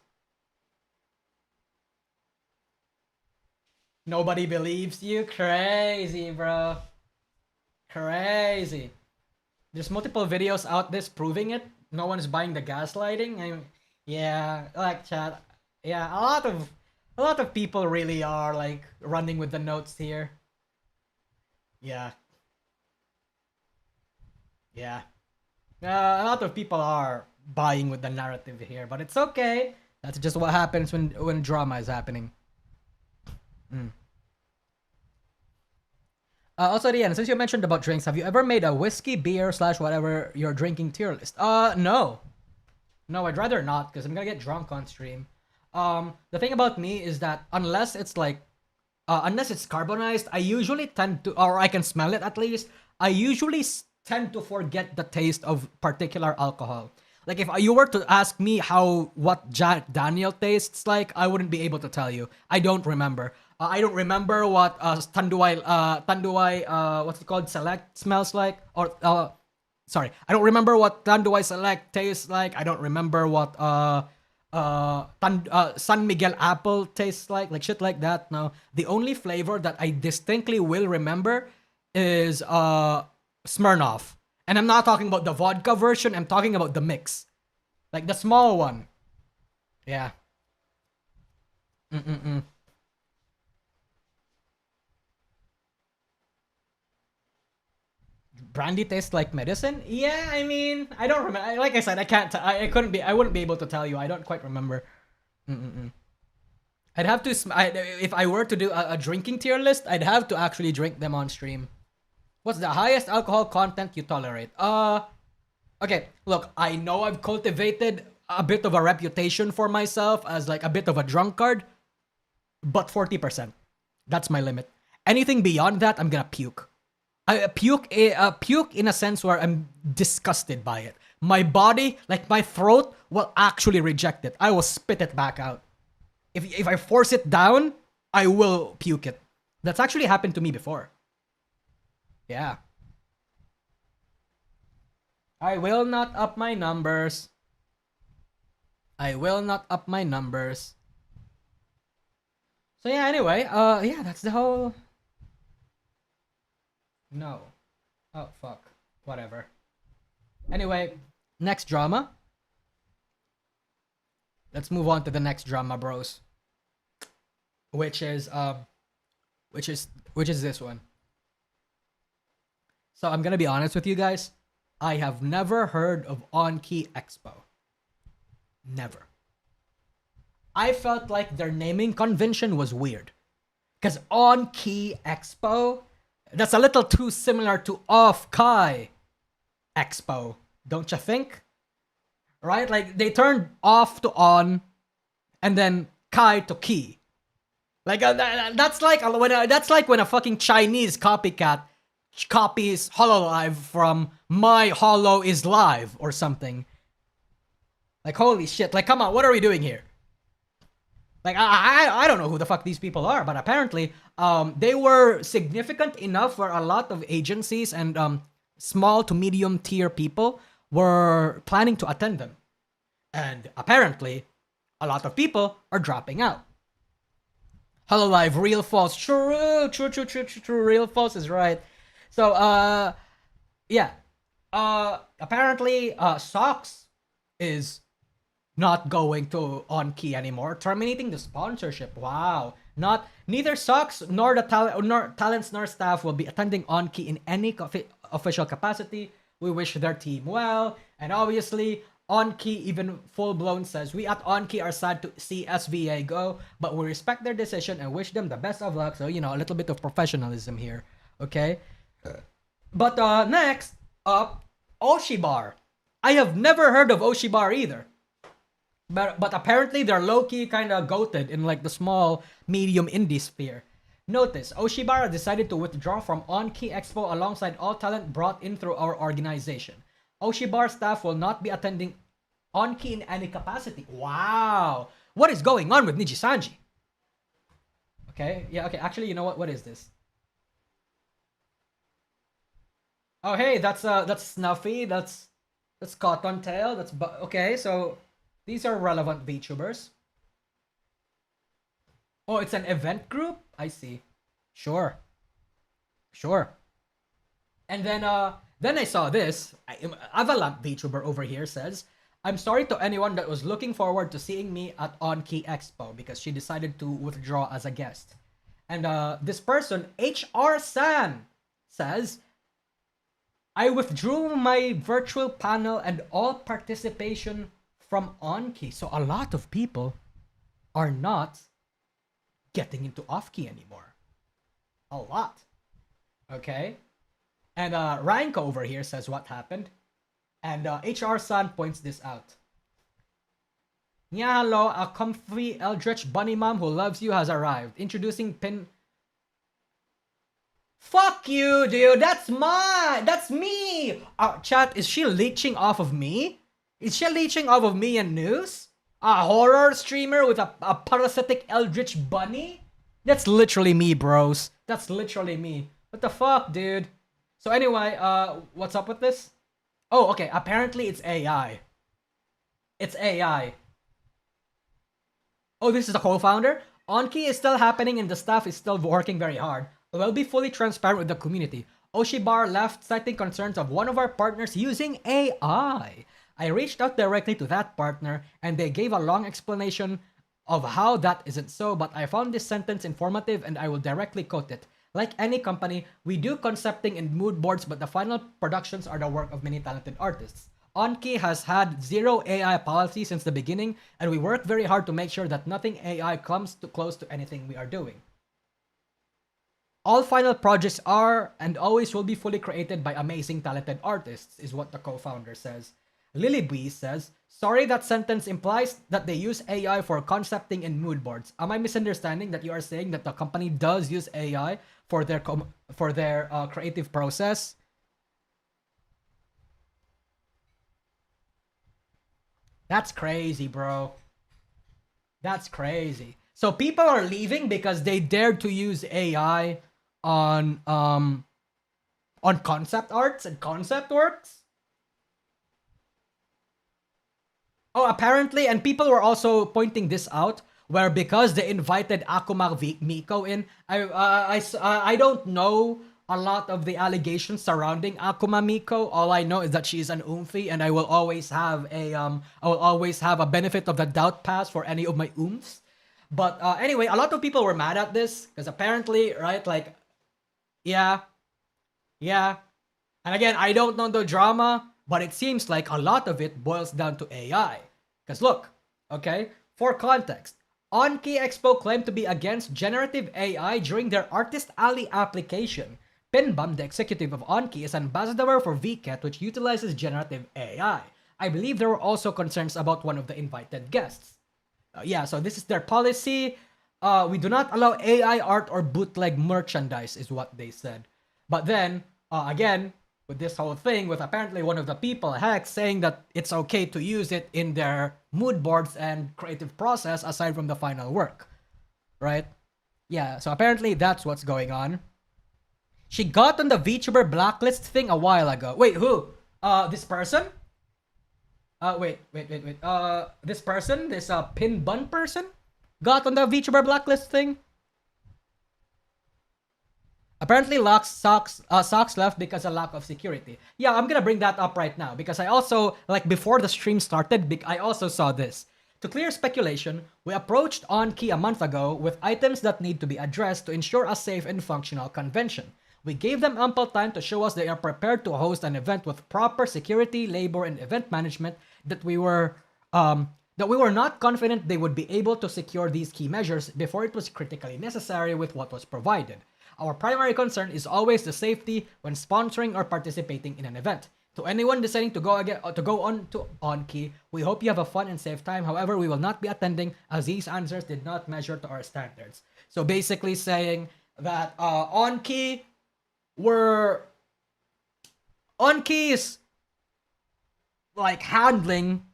Nobody believes you? Crazy, bro. Crazy. There's multiple videos out this proving it. No one's buying the gaslighting. Yeah, like chat. Yeah, a lot of people really are like running with the notes here. Yeah. Yeah. A lot of people are buying with the narrative here, but it's okay. That's just what happens when drama is happening. Also, Rian, since you mentioned about drinks, have you ever made a whiskey, beer, / whatever you're drinking tier list? No. No, I'd rather not, because I'm gonna get drunk on stream. The thing about me is that unless it's like, unless it's carbonized, I usually tend to, or I can smell it at least, I usually tend to forget the taste of particular alcohol. Like if you were to ask me what Jack Daniel tastes like, I wouldn't be able to tell you. I don't remember. I don't remember what Tanduay, what's it called, Select smells like, or Sorry, I don't remember what Tanduay Select tastes like. I don't remember what San Miguel apple tastes like shit like that. No, the only flavor that I distinctly will remember is Smirnoff, and I'm not talking about the vodka version. I'm talking about the mix, like the small one. Yeah. Brandy tastes like medicine? Yeah, I mean, I don't remember. Like I said, I can't. I couldn't be. I wouldn't be able to tell you. I don't quite remember. I'd have to. If I were to do a drinking tier list, I'd have to actually drink them on stream. What's the highest alcohol content you tolerate? Okay. Look, I know I've cultivated a bit of a reputation for myself as like a bit of a drunkard, but 40%. That's my limit. Anything beyond that, I'm gonna puke. I puke in a sense where I'm disgusted by it. My body, like my throat, will actually reject it. I will spit it back out. If I force it down, I will puke it. That's actually happened to me before. Yeah. I will not up my numbers. I will not up my numbers. So yeah, anyway, yeah, that's the whole... No. Oh, fuck. Whatever. Anyway, next drama. Let's move on to the next drama, bros. Which is this one. So I'm gonna be honest with you guys. I have never heard of On-Key Expo. Never. I felt like their naming convention was weird. Because On-Key Expo, that's a little too similar to Off-Kai Expo, don't you think? Right? Like, they turned off to on, and then Kai to key. Like, that's like when a fucking Chinese copycat copies Hololive from My Holo is Live or something. Like, holy shit. Like, come on, what are we doing here? Like, I don't know who the fuck these people are, but apparently, they were significant enough for a lot of agencies and small to medium tier people were planning to attend them. And apparently, a lot of people are dropping out. Hololive, real false. True, real false is right. So, yeah. Apparently, Socks is not going to On-Key anymore, terminating the sponsorship. Wow. Neither Socks nor the talents nor staff will be attending On-Key in any official capacity. We wish their team well, and obviously On-Key even full-blown says, we at On-Key are sad to see SVA go, but we respect their decision and wish them the best of luck. So, you know, a little bit of professionalism here, okay? But next up, Oshibar. I have never heard of Oshibar either. But apparently they're low-key kind of goated in like the small, medium indie sphere. Notice, Oshibara decided to withdraw from On-Key Expo alongside all talent brought in through our organization. Oshibar staff will not be attending On-Key in any capacity. Wow! What is going on with Nijisanji? Okay, yeah, okay, actually, you know what? What is this? Oh, hey, that's Snuffy, that's Cottontail, okay, so these are relevant VTubers. Oh, it's an event group? I see. Sure. And then I saw this. Avalanche VTuber over here says, I'm sorry to anyone that was looking forward to seeing me at On-Key Expo because she decided to withdraw as a guest. And this person, HR San, says, I withdrew my virtual panel and all participation from On-Key. So a lot of people are not getting into Off-Key anymore. A lot. Okay? And Ranko over here says what happened. And HR-san points this out. Hello, a comfy Eldritch bunny mom who loves you has arrived. Introducing pin... Fuck you, dude! That's me! Chat, is she leeching off of me? Is she leeching off of me and news? A horror streamer with a parasitic Eldritch bunny? That's literally me, bros. That's literally me. What the fuck, dude? So anyway, what's up with this? Oh, okay. Apparently it's AI. It's AI. Oh, this is the co-founder. Onki is still happening and the staff is still working very hard. We'll be fully transparent with the community. Oshibar left citing concerns of one of our partners using AI. I reached out directly to that partner and they gave a long explanation of how that isn't so, but I found this sentence informative and I will directly quote it. Like any company, we do concepting and mood boards, but the final productions are the work of many talented artists. Onki has had zero AI policy since the beginning, and we work very hard to make sure that nothing AI comes too close to anything we are doing. All final projects are and always will be fully created by amazing talented artists, is what the co-founder says. Lily B says, sorry, that sentence implies that they use AI for concepting and mood boards. Am I misunderstanding that you are saying that the company does use AI for their creative process? That's crazy, bro. That's crazy. So people are leaving because they dared to use AI on concept arts and concept works. Oh, apparently, and people were also pointing this out, where because they invited Akuma Miko in, I don't know a lot of the allegations surrounding Akuma Miko. All I know is that she's an Oomphy, and I will always have a benefit of the doubt pass for any of my Oomphs. But anyway, a lot of people were mad at this because apparently, right, like, yeah, yeah. And again, I don't know the drama, but it seems like a lot of it boils down to AI. Because look, okay, for context, Onki Expo claimed to be against generative AI during their Artist Alley application. Pinbum, the executive of Onki, is ambassador for Cked, which utilizes generative AI. I believe there were also concerns about one of the invited guests. Yeah, so this is their policy. We do not allow AI art or bootleg merchandise, is what they said. But then, again, with this whole thing, with apparently one of the people, Hex, saying that it's okay to use it in their mood boards and creative process aside from the final work. Right? Yeah, so apparently that's what's going on. She got on the VTuber blacklist thing a while ago. Wait, who? This person? Wait. This person? This pin bun person? Got on the VTuber blacklist thing? Apparently, Socks left because of lack of security. Yeah, I'm gonna bring that up right now because I also, like, before the stream started, I also saw this. To clear speculation, we approached Onki a month ago with items that need to be addressed to ensure a safe and functional convention. We gave them ample time to show us they are prepared to host an event with proper security, labor, and event management that we were not confident they would be able to secure these key measures before it was critically necessary with what was provided. Our primary concern is always the safety when sponsoring or participating in an event. To anyone deciding to go on to Onki, we hope you have a fun and safe time. However, we will not be attending as these answers did not measure to our standards. So basically saying that Onki's like handling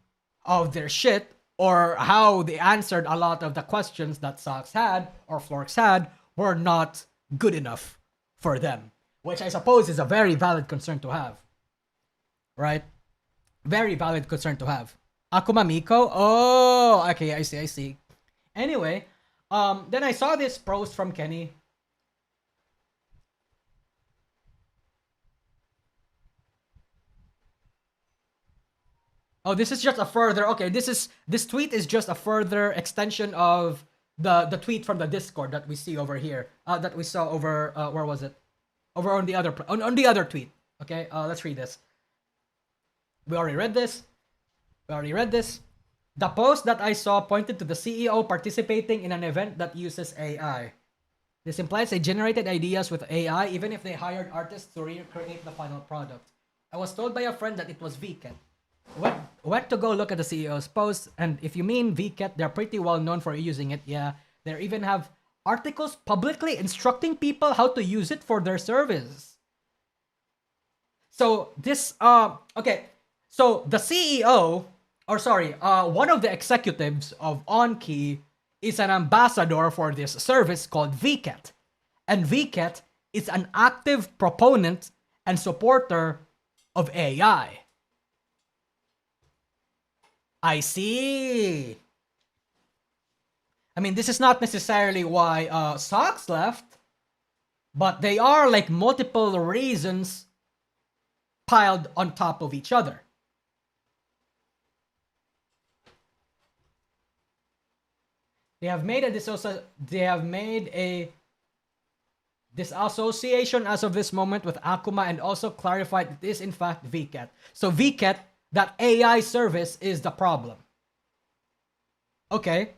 of their shit or how they answered a lot of the questions that Socks had or Florks had were not good enough for them, which I suppose is a very valid concern to have, right? Very valid concern to have. Akuma Miko? Oh, okay, I see. Anyway, then I saw this post from Kenny. Oh, this is just a further, okay, this tweet is just a further extension of the tweet from the Discord that we see over here, that we saw over, where was it? Over on the other tweet. Okay, let's read this. We already read this. The post that I saw pointed to the CEO participating in an event that uses AI. This implies they generated ideas with AI, even if they hired artists to recreate the final product. I was told by a friend that it was Cked. Went to go look at the CEO's post, and if you mean Cked, they're pretty well known for using it. Yeah, they even have articles publicly instructing people how to use it for their service. So this, okay, so the CEO, or sorry, one of the executives of Onki is an ambassador for this service called Cked, and Cked is an active proponent and supporter of AI. I see. I mean, this is not necessarily why Socks left, but they are like multiple reasons piled on top of each other. They have made a disassociation as of this moment with Akuma and also clarified it is in fact Cked. So Cked, that AI service, is the problem. Okay.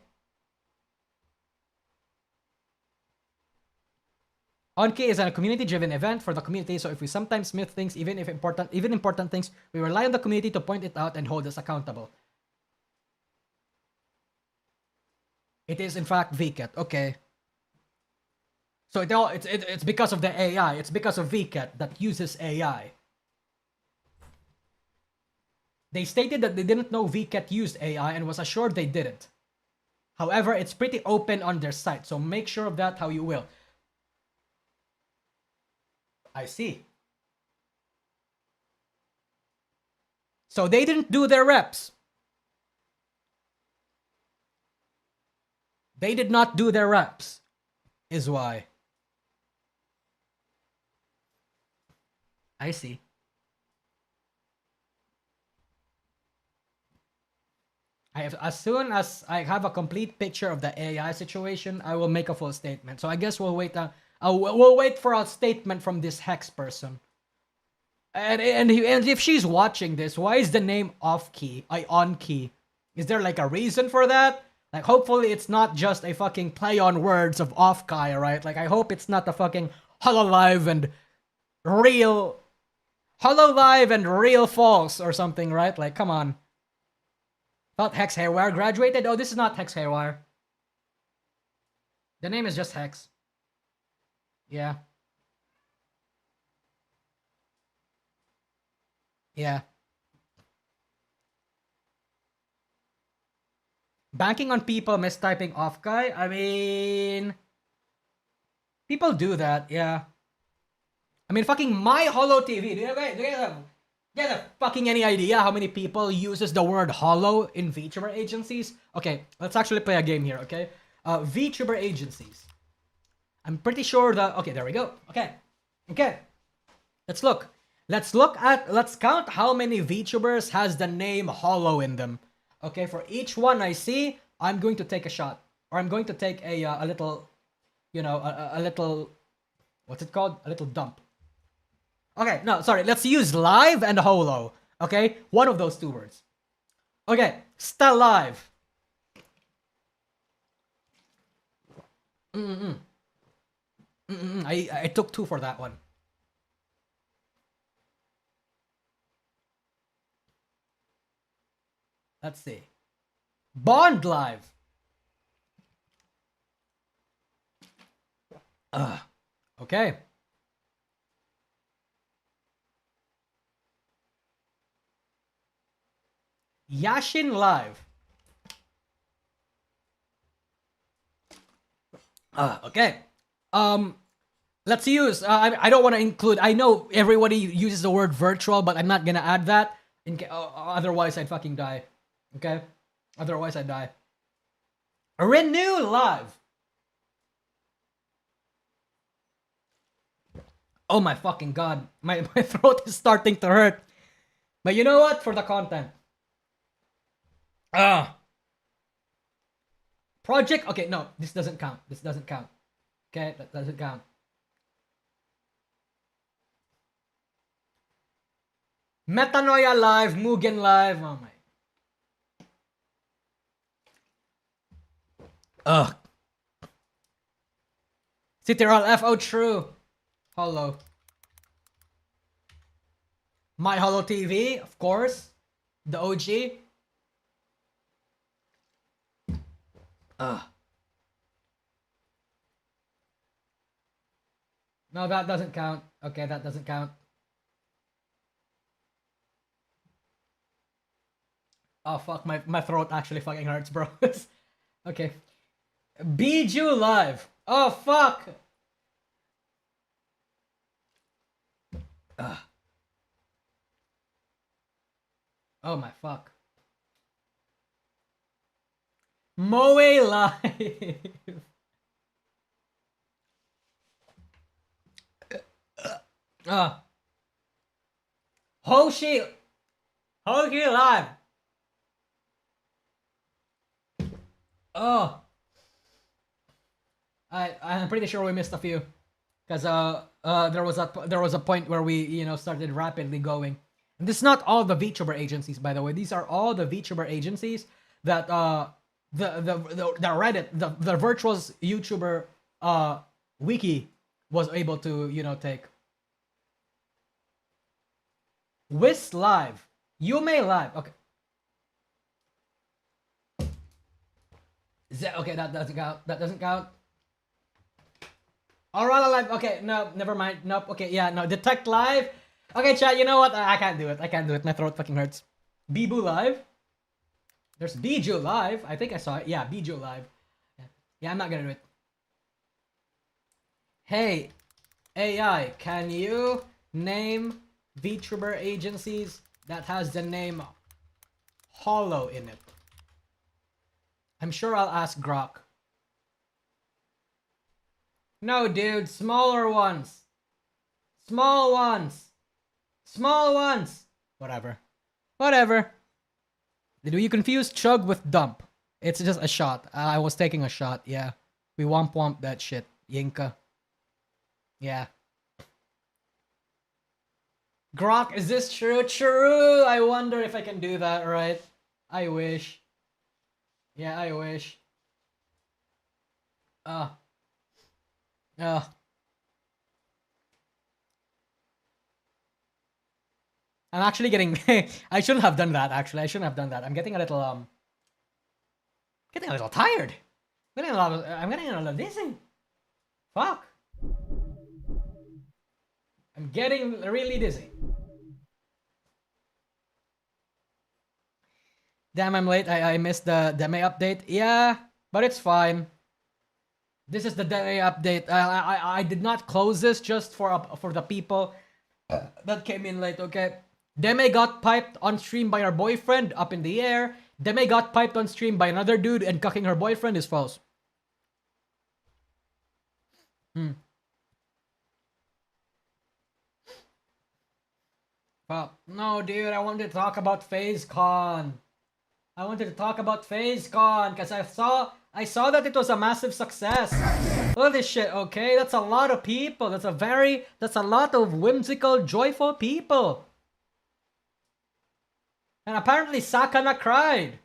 OnKey is a community-driven event for the community, so if we sometimes miss things, even important things, we rely on the community to point it out and hold us accountable. It is in fact Cked. Okay. So it's because of the AI. It's because of Cked that uses AI. They stated that they didn't know Cked used AI and was assured they didn't. However, it's pretty open on their site, so make sure of that how you will. I see. So they didn't do their reps. They did not do their reps, is why. I see. As soon as I have a complete picture of the AI situation, I will make a full statement. So I guess we'll wait. We'll wait for a statement from this Hex person. And if she's watching this, why is the name off key? On key. Is there like a reason for that? Like, hopefully it's not just a fucking play on words of off Kai, right? Like, I hope it's not the fucking Hololive and real false or something, right? Like, come on. Thought Hex Hairwire graduated? Oh, this is not Hex Hairwire. The name is just Hex. Yeah. Yeah. Banking on people mistyping off guy? I mean, people do that, yeah. I mean, fucking my Holo TV. Do you have fucking any idea how many people uses the word holo in VTuber agencies? Okay, let's actually play a game here, okay? VTuber agencies. I'm pretty sure that... Okay, there we go. Okay. Let's look. Let's count how many VTubers has the name holo in them. Okay, for each one I see, I'm going to take a shot. Or I'm going to take a little, you know, a little... What's it called? A little dump. Okay, no, sorry. Let's use live and holo. Okay, one of those two words. Okay, still live. I took two for that one. Let's see. Bond live. Okay. Yashin live. Okay. Let's use. I don't want to include. I know everybody uses the word virtual, but I'm not gonna add that. Otherwise, I'd fucking die. Okay. Otherwise, I'd die. Renew live. Oh my fucking god. My throat is starting to hurt. But you know what? For the content. Project. Okay, no. This doesn't count. Okay, that doesn't count. Metanoia live. Mugen live. Oh my. Ugh. Cityral F. Oh, true. Holo. My Holo TV, of course. The OG. No, that doesn't count. Okay, that doesn't count. Oh, fuck. My throat actually fucking hurts, bro. Okay. Biju live. Oh, fuck. Oh my fuck. Moe Live. Hoshi Live. Oh, I'm pretty sure we missed a few, cause there was a point where we started rapidly going. And this is not all the VTuber agencies, by the way. These are all the VTuber agencies that the Reddit, the virtual YouTuber wiki was able to take. Whis Live, Yume Live. Okay. Okay, that doesn't count. That doesn't count. Aurora Live. Okay, no, never mind. Nope. Okay, yeah, no. Detect Live. Okay, chat. You know what? I can't do it. I can't do it. My throat fucking hurts. Bibu Live. There's Biju Live. I think I saw it. Yeah, Biju Live. Yeah, I'm not gonna do it. Hey, AI, can you name VTuber agencies that has the name Hollow in it? I'm sure I'll ask Grok. No, dude, smaller ones. Small ones. Small ones. Whatever. Whatever. Did you confuse chug with dump? It's just a shot. I was taking a shot, yeah. We womp that shit. Yinka. Yeah. Grok, is this true? True! I wonder if I can do that, right? I wish. Yeah, I wish. I'm actually getting I shouldn't have done that actually. I shouldn't have done that. I'm getting a little tired. I'm getting a little dizzy. Fuck. I'm getting really dizzy. Damn, I'm late. I missed the Deme update. Yeah, but it's fine. This is the Deme update. I did not close this just for the people that came in late, okay? Deme got piped on stream by her boyfriend, up in the air. Deme got piped on stream by another dude and cucking her boyfriend is false. Well, no, dude, I wanted to talk about FaZeCon. I wanted to talk about FaZeCon because I saw that it was a massive success. Look at this shit, okay? That's a lot of people. That's a lot of whimsical, joyful people. And apparently Sakana cried.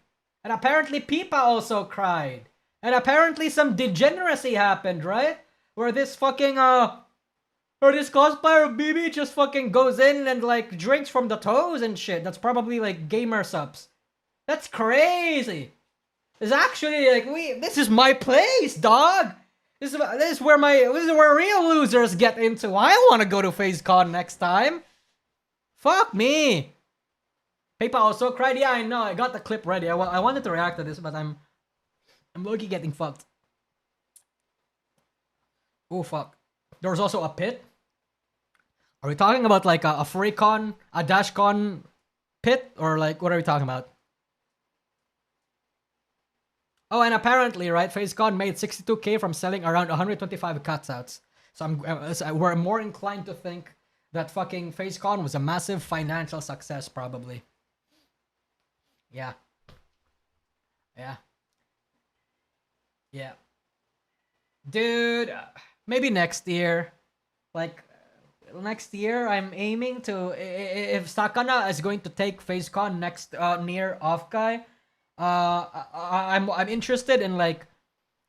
And apparently Pipa also cried. And apparently some degeneracy happened, right? Where this fucking or this cosplayer BB just fucking goes in and like drinks from the toes and shit. That's probably like gamer subs. That's crazy. It's actually like this is my place, dog. This is where real losers get into. I want to go to FaZeCon next time. Fuck me. PayPal also cried. Yeah, I know. I got the clip ready. I wanted to react to this, but I'm low-key getting fucked. Oh fuck. There was also a pit. Are we talking about like a FurryCon, a DashCon pit, or like what are we talking about? Oh, and apparently, right, FaZeCon made 62K from selling around 125 cutouts. So we're more inclined to think that fucking FaZeCon was a massive financial success, probably. Yeah. Yeah. Yeah. Dude, maybe next year. Like, next year, I'm aiming to... If Sakana is going to take FaZeCon next near Offkai, I'm interested in like...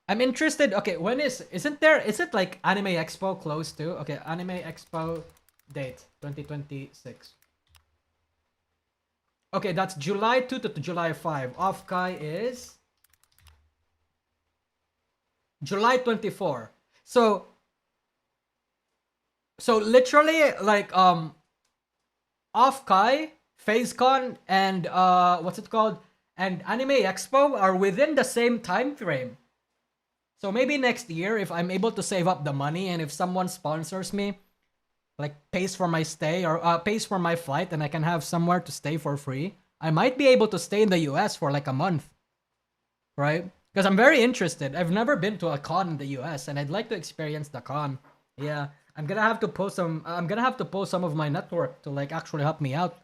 I'm interested... Okay, when is it like Anime Expo close to? Okay, Anime Expo date, 2026. Okay, that's July 2 to July 5. Offkai is... July 24. So literally like Offkai, FaZeCon, and what's it called? And Anime Expo are within the same time frame. So maybe next year, if I'm able to save up the money and if someone sponsors me, like pays for my stay or pays for my flight and I can have somewhere to stay for free, I might be able to stay in the US for like a month. Right? Because I'm very interested. I've never been to a con in the US, and I'd like to experience the con. Yeah, I'm gonna have to post some. I'm gonna have to post some of my network to like actually help me out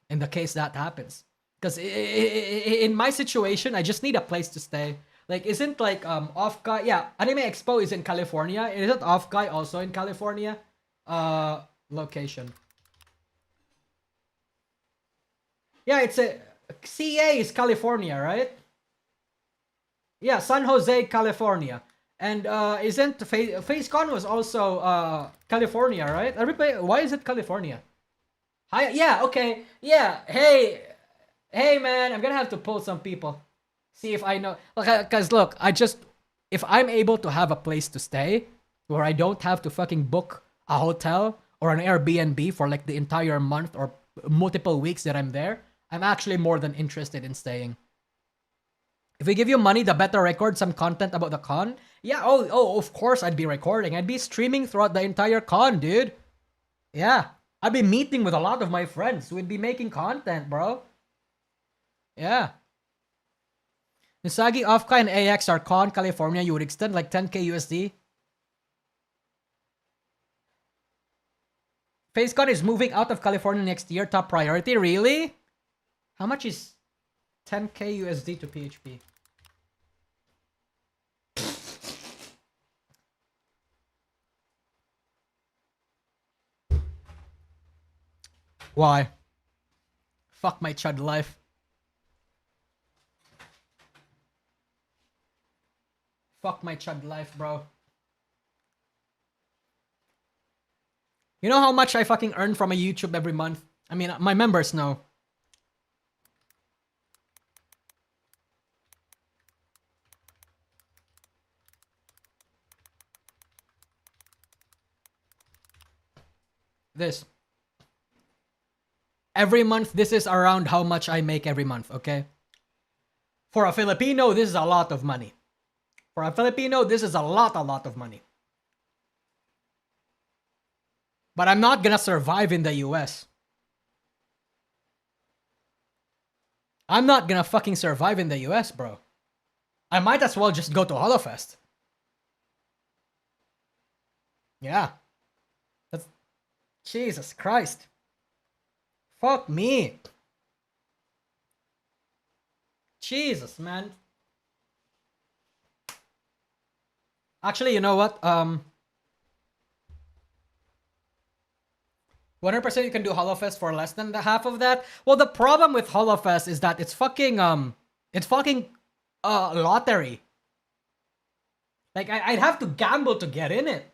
in the case that happens. Because in my situation, I just need a place to stay. Like, isn't like Off Guy? Yeah, Anime Expo is in California. Isn't Off Guy also in California? Location. Yeah, it's a CA is California, right? Yeah, San Jose, California. And isn't FaceCon was also California, right? Everybody, why is it California? Hi, yeah, okay, yeah. Hey, man, I'm gonna have to pull some people. See if I know. Cause look, if I'm able to have a place to stay where I don't have to fucking book a hotel or an Airbnb for like the entire month or multiple weeks that I'm there, I'm actually more than interested in staying. If we give you money, the better record some content about the con. Yeah, oh, of course I'd be recording. I'd be streaming throughout the entire con, dude. Yeah, I'd be meeting with a lot of my friends. We'd be making content, bro. Yeah. Misagi, Offka, and AX are con California. You would extend like 10k USD. FaceCon is moving out of California next year. Top priority, really? How much is 10k USD to PHP? Why? Fuck my chud life. Fuck my chud life, bro. You know how much I fucking earn from a YouTube every month? I mean, my members know. This. Every month, this is around how much I make every month, okay? For a Filipino, this is a lot of money. For a Filipino, this is a lot of money. But I'm not gonna survive in the US. I'm not gonna fucking survive in the US, bro. I might as well just go to HoloFest. Yeah. That's... Jesus Christ. Fuck me. Jesus, man. Actually, you know what? 100% you can do HoloFest for less than the half of that. Well, the problem with HoloFest is that it's fucking lottery. Like I'd have to gamble to get in it.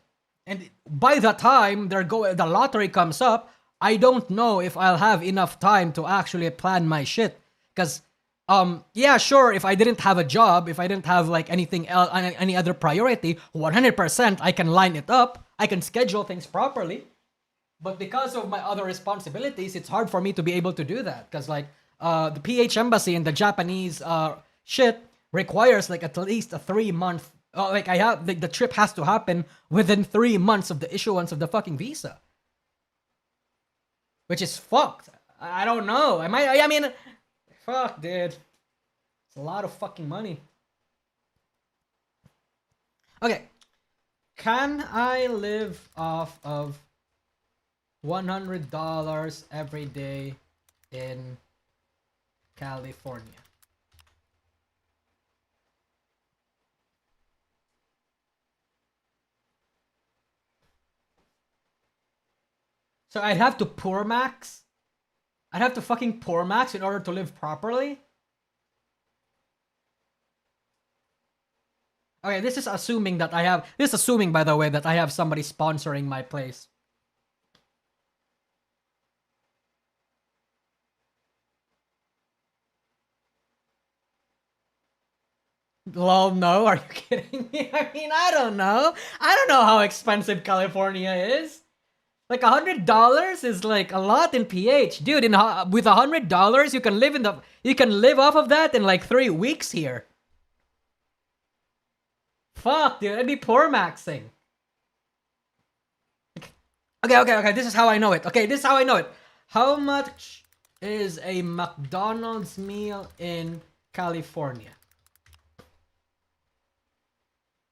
And by the time the lottery comes up, I don't know if I'll have enough time to actually plan my shit. Cause yeah, sure, if I didn't have a job, if I didn't have like anything else, any other priority, 100% I can line it up. I can schedule things properly. But because of my other responsibilities, it's hard for me to be able to do that. Because like the PH embassy and the Japanese shit requires like at least a 3-month. Like I have the trip has to happen within 3 months of the issuance of the fucking visa, which is fucked. I don't know. I mean, fuck, dude. It's a lot of fucking money. Okay, can I live off of $100 every day in California? So I'd have to poor max? I'd have to fucking poor max in order to live properly? Okay, this is assuming that I have... This is assuming, by the way, that I have somebody sponsoring my place. Lol, no, are you kidding me? I mean, I don't know. I don't know how expensive California is. Like $100 is like a lot in PH, dude. With $100, you can live off of that in like 3 weeks here. Fuck, dude, I'd be poor maxing. Okay. This is how I know it. Okay, this is how I know it. How much is a McDonald's meal in California?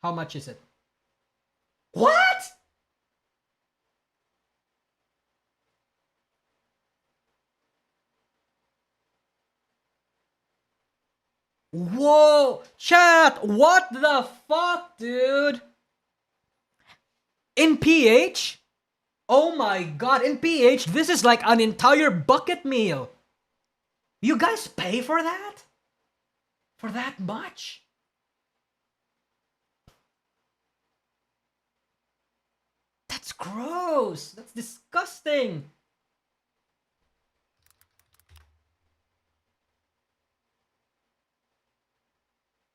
How much is it? What? Whoa, chat, what the fuck, dude? In PH? Oh my god, in PH, this is like an entire bucket meal. You guys pay for that? For that much? That's gross. That's disgusting.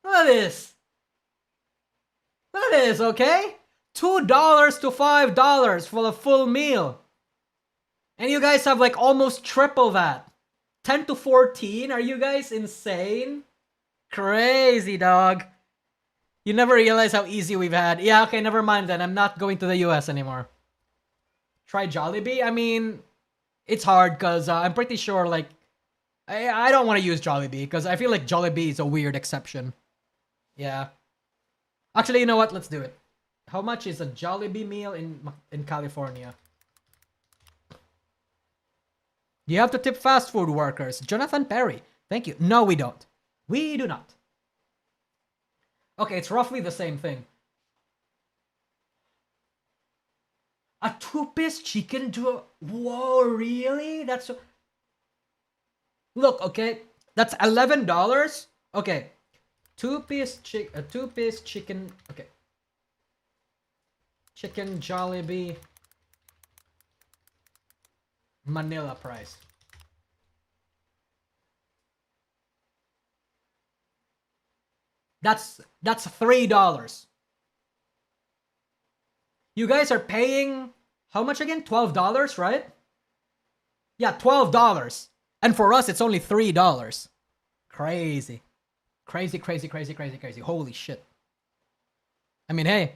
Look at this. Look at this, okay? $2 to $5 for a full meal. And you guys have like almost triple that. 10 to 14? Are you guys insane? Crazy, dog. You never realize how easy we've had. Yeah, okay, never mind then. I'm not going to the US anymore. Try Jollibee? I mean, it's hard because I'm pretty sure, like, I don't want to use Jollibee because I feel like Jollibee is a weird exception. Yeah. Actually, you know what? Let's do it. How much is a Jollibee meal in California? You have to tip fast food workers. Jonathan Perry. Thank you. No, we don't. We do not. Okay, it's roughly the same thing. A 2-piece chicken to Whoa, really? That's so... Look, okay. That's $11. Okay. 2-piece chicken. Okay. Chicken Jollibee Manila price. That's $3. You guys are paying how much again? $12, right? Yeah, $12. And for us, it's only $3. Crazy. Crazy, crazy, crazy, crazy, crazy. Holy shit. I mean, hey.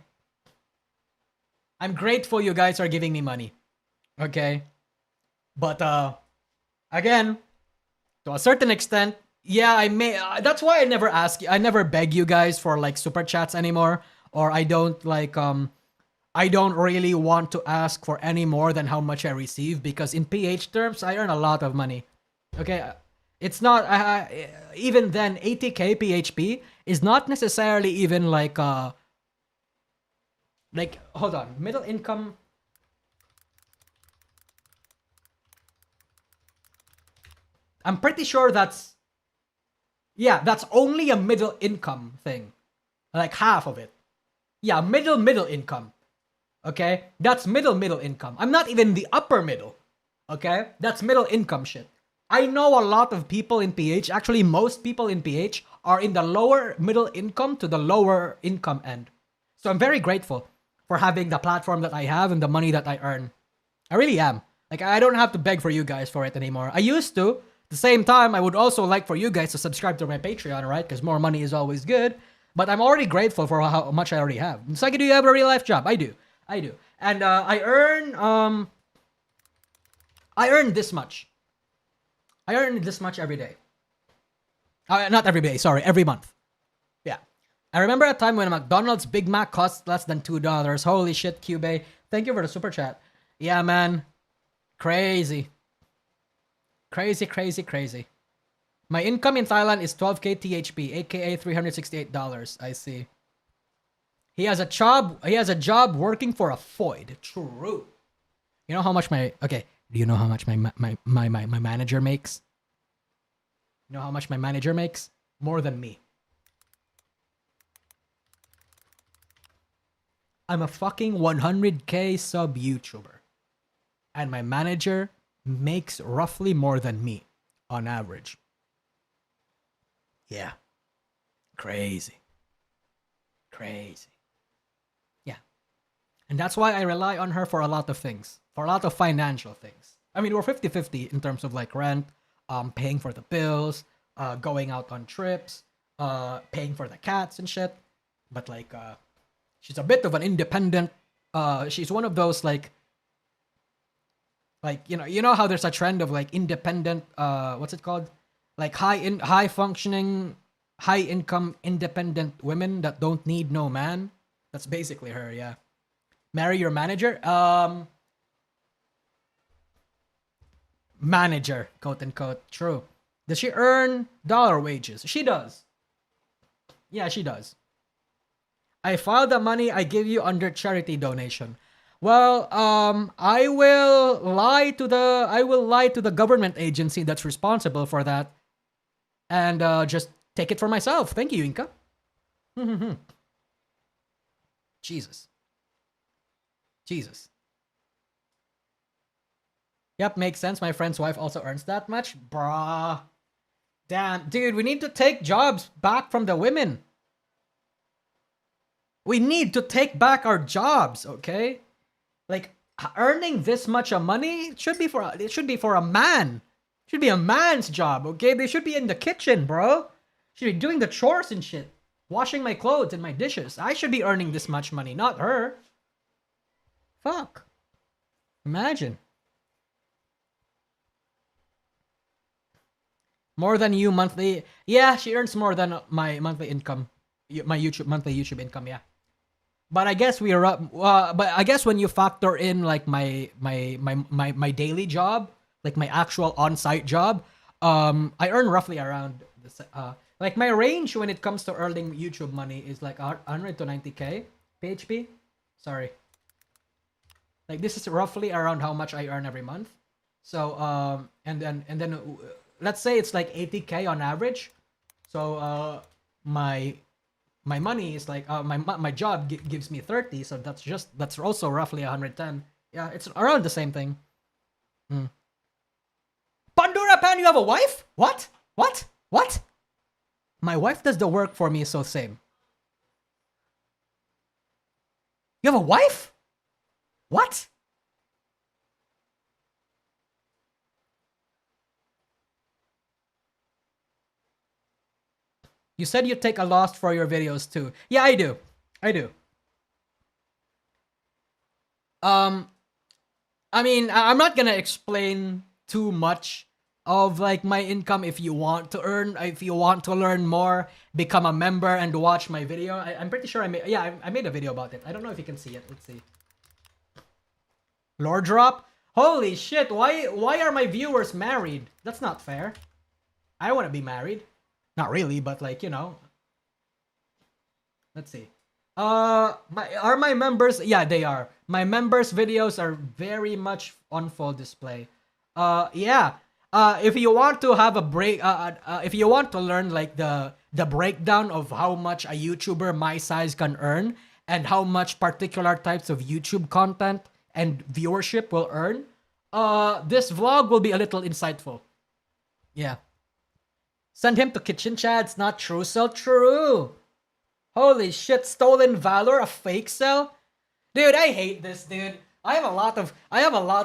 I'm grateful you guys are giving me money. Okay? But, again, to a certain extent, yeah, I may... that's why I never ask... I never beg you guys for, like, super chats anymore. Or I don't, like, I don't really want to ask for any more than how much I receive. Because in PH terms, I earn a lot of money. Okay? It's not... even then, 80k PHP is not necessarily even, like, hold on. Middle income... I'm pretty sure that's... Yeah, that's only a middle income thing. Like half of it. Yeah, middle income. Okay? That's middle income. I'm not even the upper middle. Okay? That's middle income shit. I know a lot of people in PH, actually most people in PH, are in the lower middle income to the lower income end. So I'm very grateful for having the platform that I have and the money that I earn. I really am. Like, I don't have to beg for you guys for it anymore. I used to. At the same time, I would also like for you guys to subscribe to my Patreon, right? Because more money is always good. But I'm already grateful for how much I already have. Saki, do you have a real life job? I do. And I earn this much. I earn this much every day. Not every day, sorry, every month. Yeah. I remember a time when a McDonald's Big Mac cost less than $2. Holy shit, Cube. Thank you for the super chat. Yeah, man. Crazy. Crazy, crazy, crazy. My income in Thailand is 12k THP, aka $368. I see. He has a job working for a Foyd. True. You know how much my... Okay. Do you know how much my manager makes? You know how much my manager makes? More than me. I'm a fucking 100k sub YouTuber. And my manager makes roughly more than me on average. Yeah. Crazy. Yeah. And that's why I rely on her for a lot of things. For a lot of financial things. I mean, we're 50-50 in terms of like rent, paying for the bills, going out on trips, paying for the cats and shit. But like, she's a bit of an independent, she's one of those like, you know how there's a trend of like independent, what's it called? Like high functioning, high income, independent women that don't need no man. That's basically her, yeah. Marry your manager? Manager, quote unquote. True. Does she earn dollar wages? She does. Yeah, she does. I file the money I give you under charity donation. Well, I will lie to the government agency that's responsible for that, and just take it for myself. Thank you, Inka. Jesus. Yep, makes sense. My friend's wife also earns that much. Bruh. Damn, dude, we need to take jobs back from the women. We need to take back our jobs, okay? Like, earning this much of money should be for a man. It should be a man's job, okay? They should be in the kitchen, bro. Should be doing the chores and shit. Washing my clothes and my dishes. I should be earning this much money, not her. Fuck. Imagine. More than you monthly. Yeah, she earns more than my monthly income. My monthly YouTube income, yeah. But I guess but I guess when you factor in like my daily job, like my actual on-site job, I earn roughly around like my range when it comes to earning YouTube money is like 100 to 90k PHP. Sorry. Like this is roughly around how much I earn every month. So and then let's say it's like 80k on average. So my money is like my job gives me 30, so that's also roughly 110. Yeah, it's around the same thing. Pandora Pan, you have a wife? What? My wife does the work for me, so same. You have a wife? What? You said you take a loss for your videos too. Yeah, I do. I mean, I'm not gonna explain too much of like my income. If you want to learn more, become a member and watch my video. I'm pretty sure I made a video about it. I don't know if you can see it. Let's see. Lore drop? Holy shit, why are my viewers married? That's not fair. I want to be married. Not really, but like, you know. Let's see. Are my members? Yeah, they are. My members' videos are very much on full display. Yeah. If you want to have a break, if you want to learn like the breakdown of how much a YouTuber my size can earn and how much particular types of YouTube content and viewership will earn, this vlog will be a little insightful. Yeah. Send him to Kitchen Chad's not true, so true. Holy shit, Stolen Valor, a fake cell? Dude, I hate this, dude. I have a lot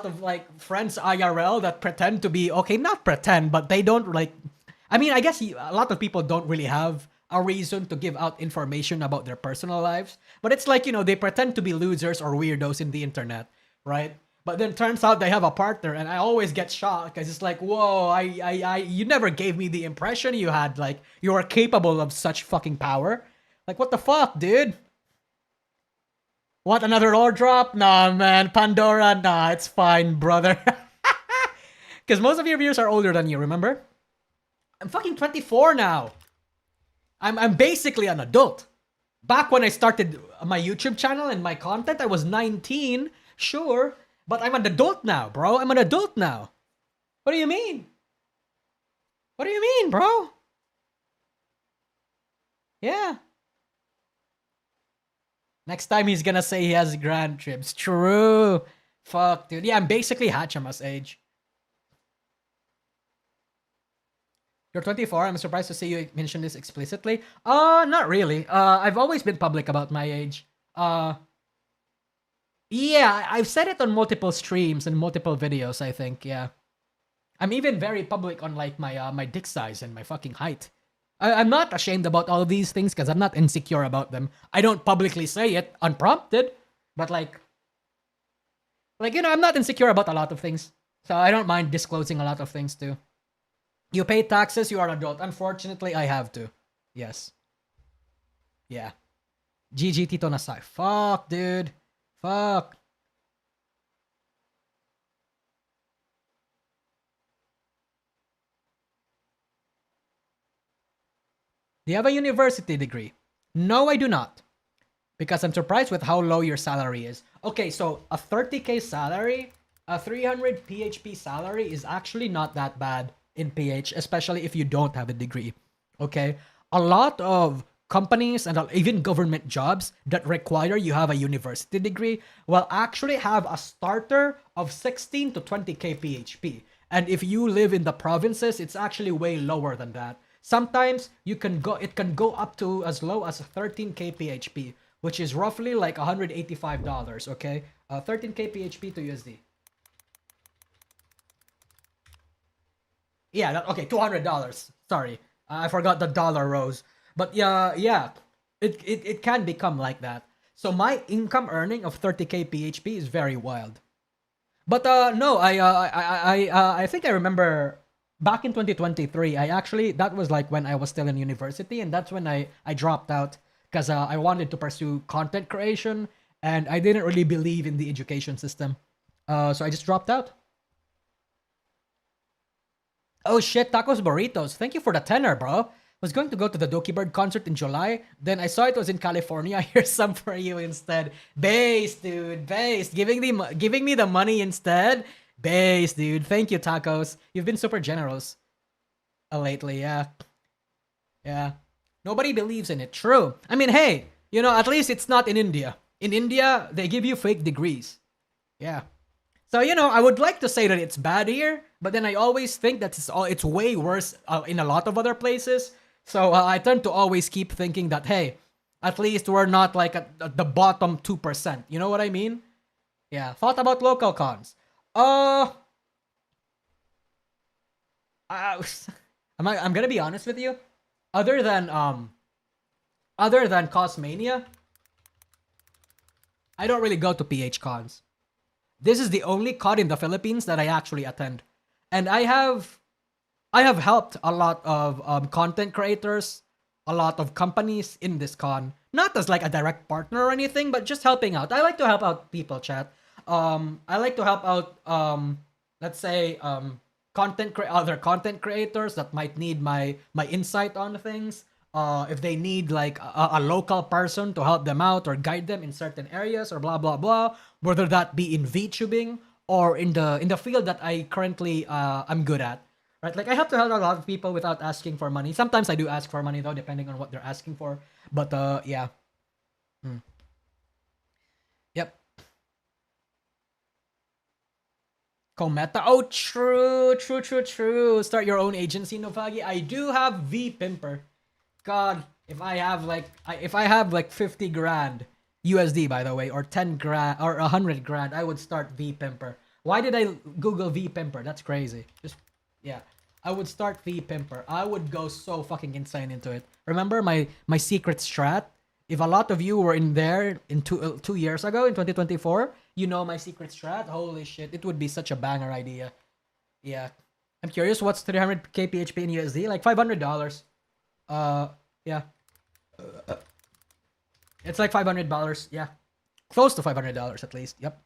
of like friends IRL that pretend to be okay, not pretend, but they don't like. I mean, I guess a lot of people don't really have a reason to give out information about their personal lives, but it's like, you know, they pretend to be losers or weirdos in the internet, right? But then turns out they have a partner, and I always get shocked because it's like, whoa, you never gave me the impression you had like you were capable of such fucking power. Like, what the fuck, dude? What, another lore drop? Nah, man. Pandora, nah, it's fine, brother. Because most of your viewers are older than you, remember? I'm fucking 24 now. I'm basically an adult. Back when I started my YouTube channel and my content, I was 19, sure. But I'm an adult now, bro. I'm an adult now. What do you mean? What do you mean, bro? Yeah. Next time he's gonna say he has grand trips. True. Fuck, dude. Yeah, I'm basically Hachima's age. You're 24. I'm surprised to see you mention this explicitly. Not really. I've always been public about my age. Yeah, I've said it on multiple streams and multiple videos, I think, yeah. I'm even very public on like my dick size and my fucking height. I'm not ashamed about all of these things because I'm not insecure about them. I don't publicly say it unprompted, but like, you know, I'm not insecure about a lot of things. So I don't mind disclosing a lot of things too. You pay taxes, you are an adult. Unfortunately, I have to. Yes. Yeah. GG Tito Nasai. Fuck, dude. Fuck. Do you have a university degree? No, I do not. Because I'm surprised with how low your salary is. Okay, so a 30k salary, a 300 PHP salary is actually not that bad in PH, especially if you don't have a degree. Okay? A lot of companies and even government jobs that require you have a university degree will actually have a starter of 16 to 20k PHP. And if you live in the provinces, it's actually way lower than that. Sometimes it can go up to as low as 13k PHP, which is roughly like $185, okay? 13k PHP to USD. Yeah, okay, $200. Sorry, I forgot the dollar rose. But yeah, it can become like that. So my income earning of 30k PHP is very wild. But no, I think I remember back in 2023. That was like when I was still in university, and that's when I dropped out because I wanted to pursue content creation, and I didn't really believe in the education system. So I just dropped out. Oh shit, tacos burritos. Thank you for the tenor, bro. Was going to go to the Doki Bird concert in July. Then I saw it was in California. Here's some for you instead. Base, dude. Base. Giving me the money instead. Base, dude. Thank you, tacos. You've been super generous lately, yeah. Yeah. Nobody believes in it. True. I mean, hey, at least it's not in India. In India, they give you fake degrees. Yeah. So, I would like to say that it's bad here, but then I always think that it's way worse in a lot of other places. So I tend to always keep thinking that, hey, at least we're not like at the bottom 2%. You know what I mean? Yeah. Thought about local cons. I'm gonna be honest with you. Other than Cosmania, I don't really go to PH cons. This is the only con in the Philippines that I actually attend, and I have helped a lot of content creators, a lot of companies in this con. Not as like a direct partner or anything, but just helping out. I like to help out people, chat. I like to help out let's say other content creators that might need my insight on things. If they need like a local person to help them out or guide them in certain areas or blah blah blah, whether that be in VTubing or in the field that I currently I'm good at. Right? Like I have to help a lot of people without asking for money. Sometimes I do ask for money though, depending on what they're asking for. But yeah. Yep. Cometa. Oh, true. Start your own agency, Novagi. I do have V Pimper. God, if I have like 50 grand USD, by the way, or 10 grand or 100 grand, I would start V Pimper. Why did I Google V Pimper? That's crazy. Just yeah, I would start V Pimper. I would go so fucking insane into it. Remember my secret strat? If a lot of you were in there in 2 years ago in 2024, you know my secret strat. Holy shit, it would be such a banger idea. Yeah, I'm curious. What's 300k PHP in USD? Like $500. Yeah. It's like $500. Yeah, close to $500 at least. Yep.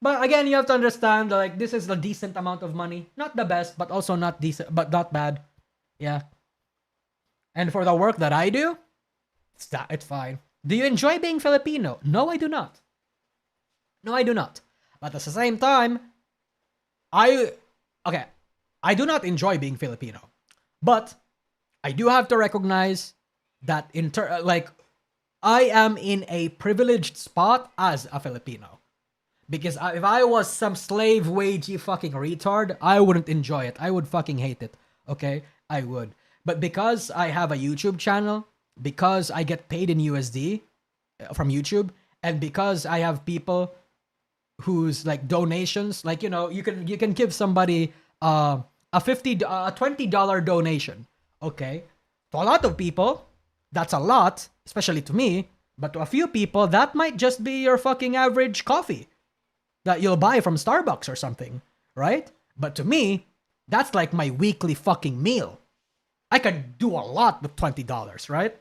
But again, you have to understand like this is a decent amount of money. Not the best, but also not decent, but not bad. Yeah. And for the work that I do, it's fine. Do you enjoy being Filipino? No, I do not. But at the same time, I do not enjoy being Filipino. But I do have to recognize that I am in a privileged spot as a Filipino. Because if I was some slave wagey fucking retard, I wouldn't enjoy it. I would fucking hate it. Okay? I would. But because I have a YouTube channel, because I get paid in USD from YouTube, and because I have people whose like donations, like you can give somebody a $20 donation. Okay? To a lot of people, that's a lot, especially to me, but to a few people, that might just be your fucking average coffee that you'll buy from Starbucks or something, right? But to me, that's like my weekly fucking meal. I could do a lot with $20, right?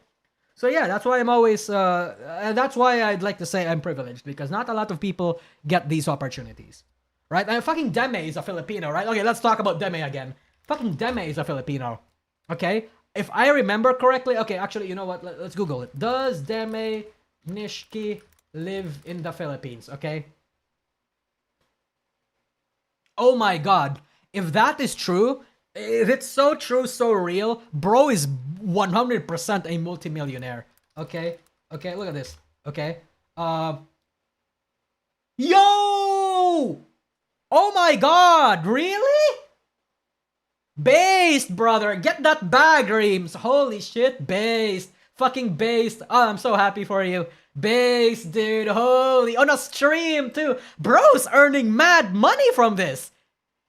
So yeah, that's why I'm always that's why I'd like to say I'm privileged, because not a lot of people get these opportunities. Right? And fucking Deme is a Filipino, right? Okay, let's talk about Deme again. Fucking Deme is a Filipino. Okay? If I remember correctly, okay, actually, you know what? Let's Google it. Does Deme Nishki live in the Philippines? Okay? Oh my god. If that is true, if it's so true, so real, bro is 100% a multimillionaire. Okay? Okay, look at this. Okay? Yo! Oh my god, really? Based, brother. Get that bag, Reams. Holy shit, based. Fucking based. Oh, I'm so happy for you. Based, dude. Holy. On a stream, too. Bro's earning mad money from this.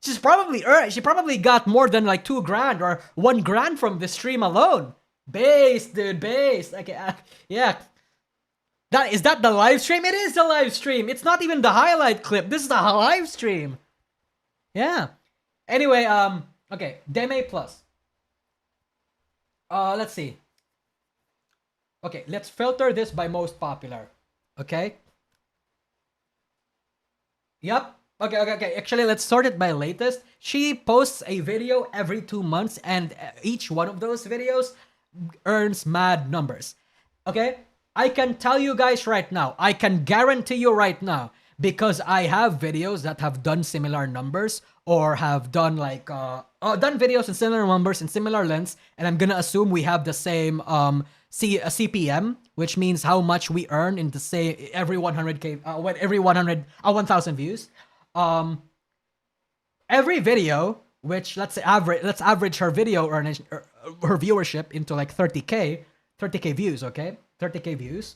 She probably got more than like 2 grand or 1 grand from this stream alone. Based, dude. Based. Okay, yeah. Is that the live stream? It is the live stream. It's not even the highlight clip. This is the live stream. Yeah. Anyway, okay, Deme Plus. Let's see. Okay, let's filter this by most popular. Okay. Yup. Okay. Actually, let's sort it by latest. She posts a video every 2 months, and each one of those videos earns mad numbers. Okay? I can tell you guys right now, I can guarantee you right now, because I have videos that have done similar numbers, or have done like done videos in similar numbers and similar lengths, and I'm gonna assume we have the same CPM, which means how much we earn in the say every 100k every 1000 views. Every video, which let's average her video earnings, her viewership into like 30k views, okay? 30k views.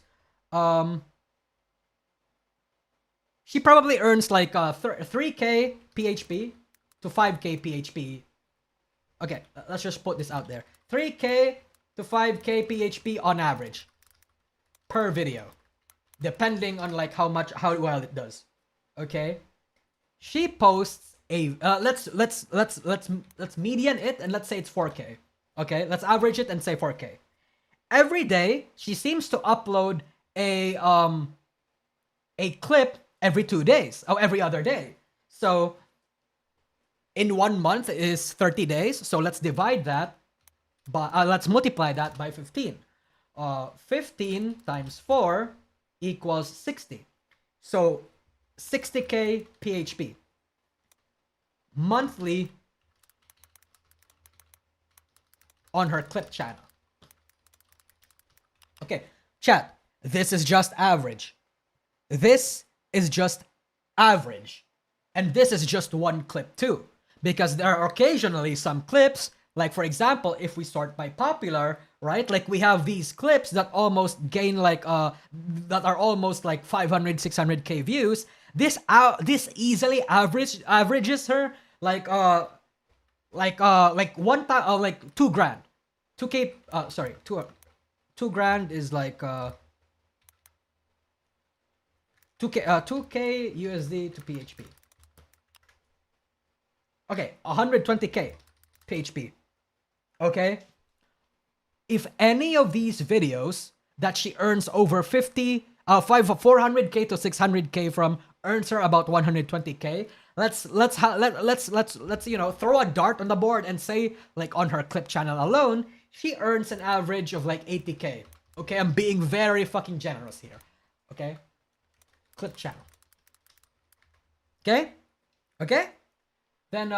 She probably earns like 3k PHP to 5k PHP. Okay, let's just put this out there. 3k to 5k PHP on average per video, depending on like how well it does. Okay? She posts a let's median it, and let's say it's 4k. Okay? Let's average it and say 4k. Every day she seems to upload a clip every 2 days, or every other day. So in 1 month is 30 days. So let's divide that by let's multiply that by 15. 15 times 4 equals 60. So 60k PHP monthly on her clip channel. Okay, chat. This is just average. This is just average. And this is just one clip too. Because there are occasionally some clips, like for example, if we sort by popular, right? Like we have these clips that almost gain like that are almost like 500, 600k views. This easily averages her like 2 grand. 2k 2 grand is like 2k USD to PHP. Okay, 120k PHP. Okay? If any of these videos that she earns over 400k to 600k from earns her about 120k, let's throw a dart on the board and say like on her clip channel alone, she earns an average of like 80k. Okay, I'm being very fucking generous here. Okay? Clip channel. Okay? Okay? Then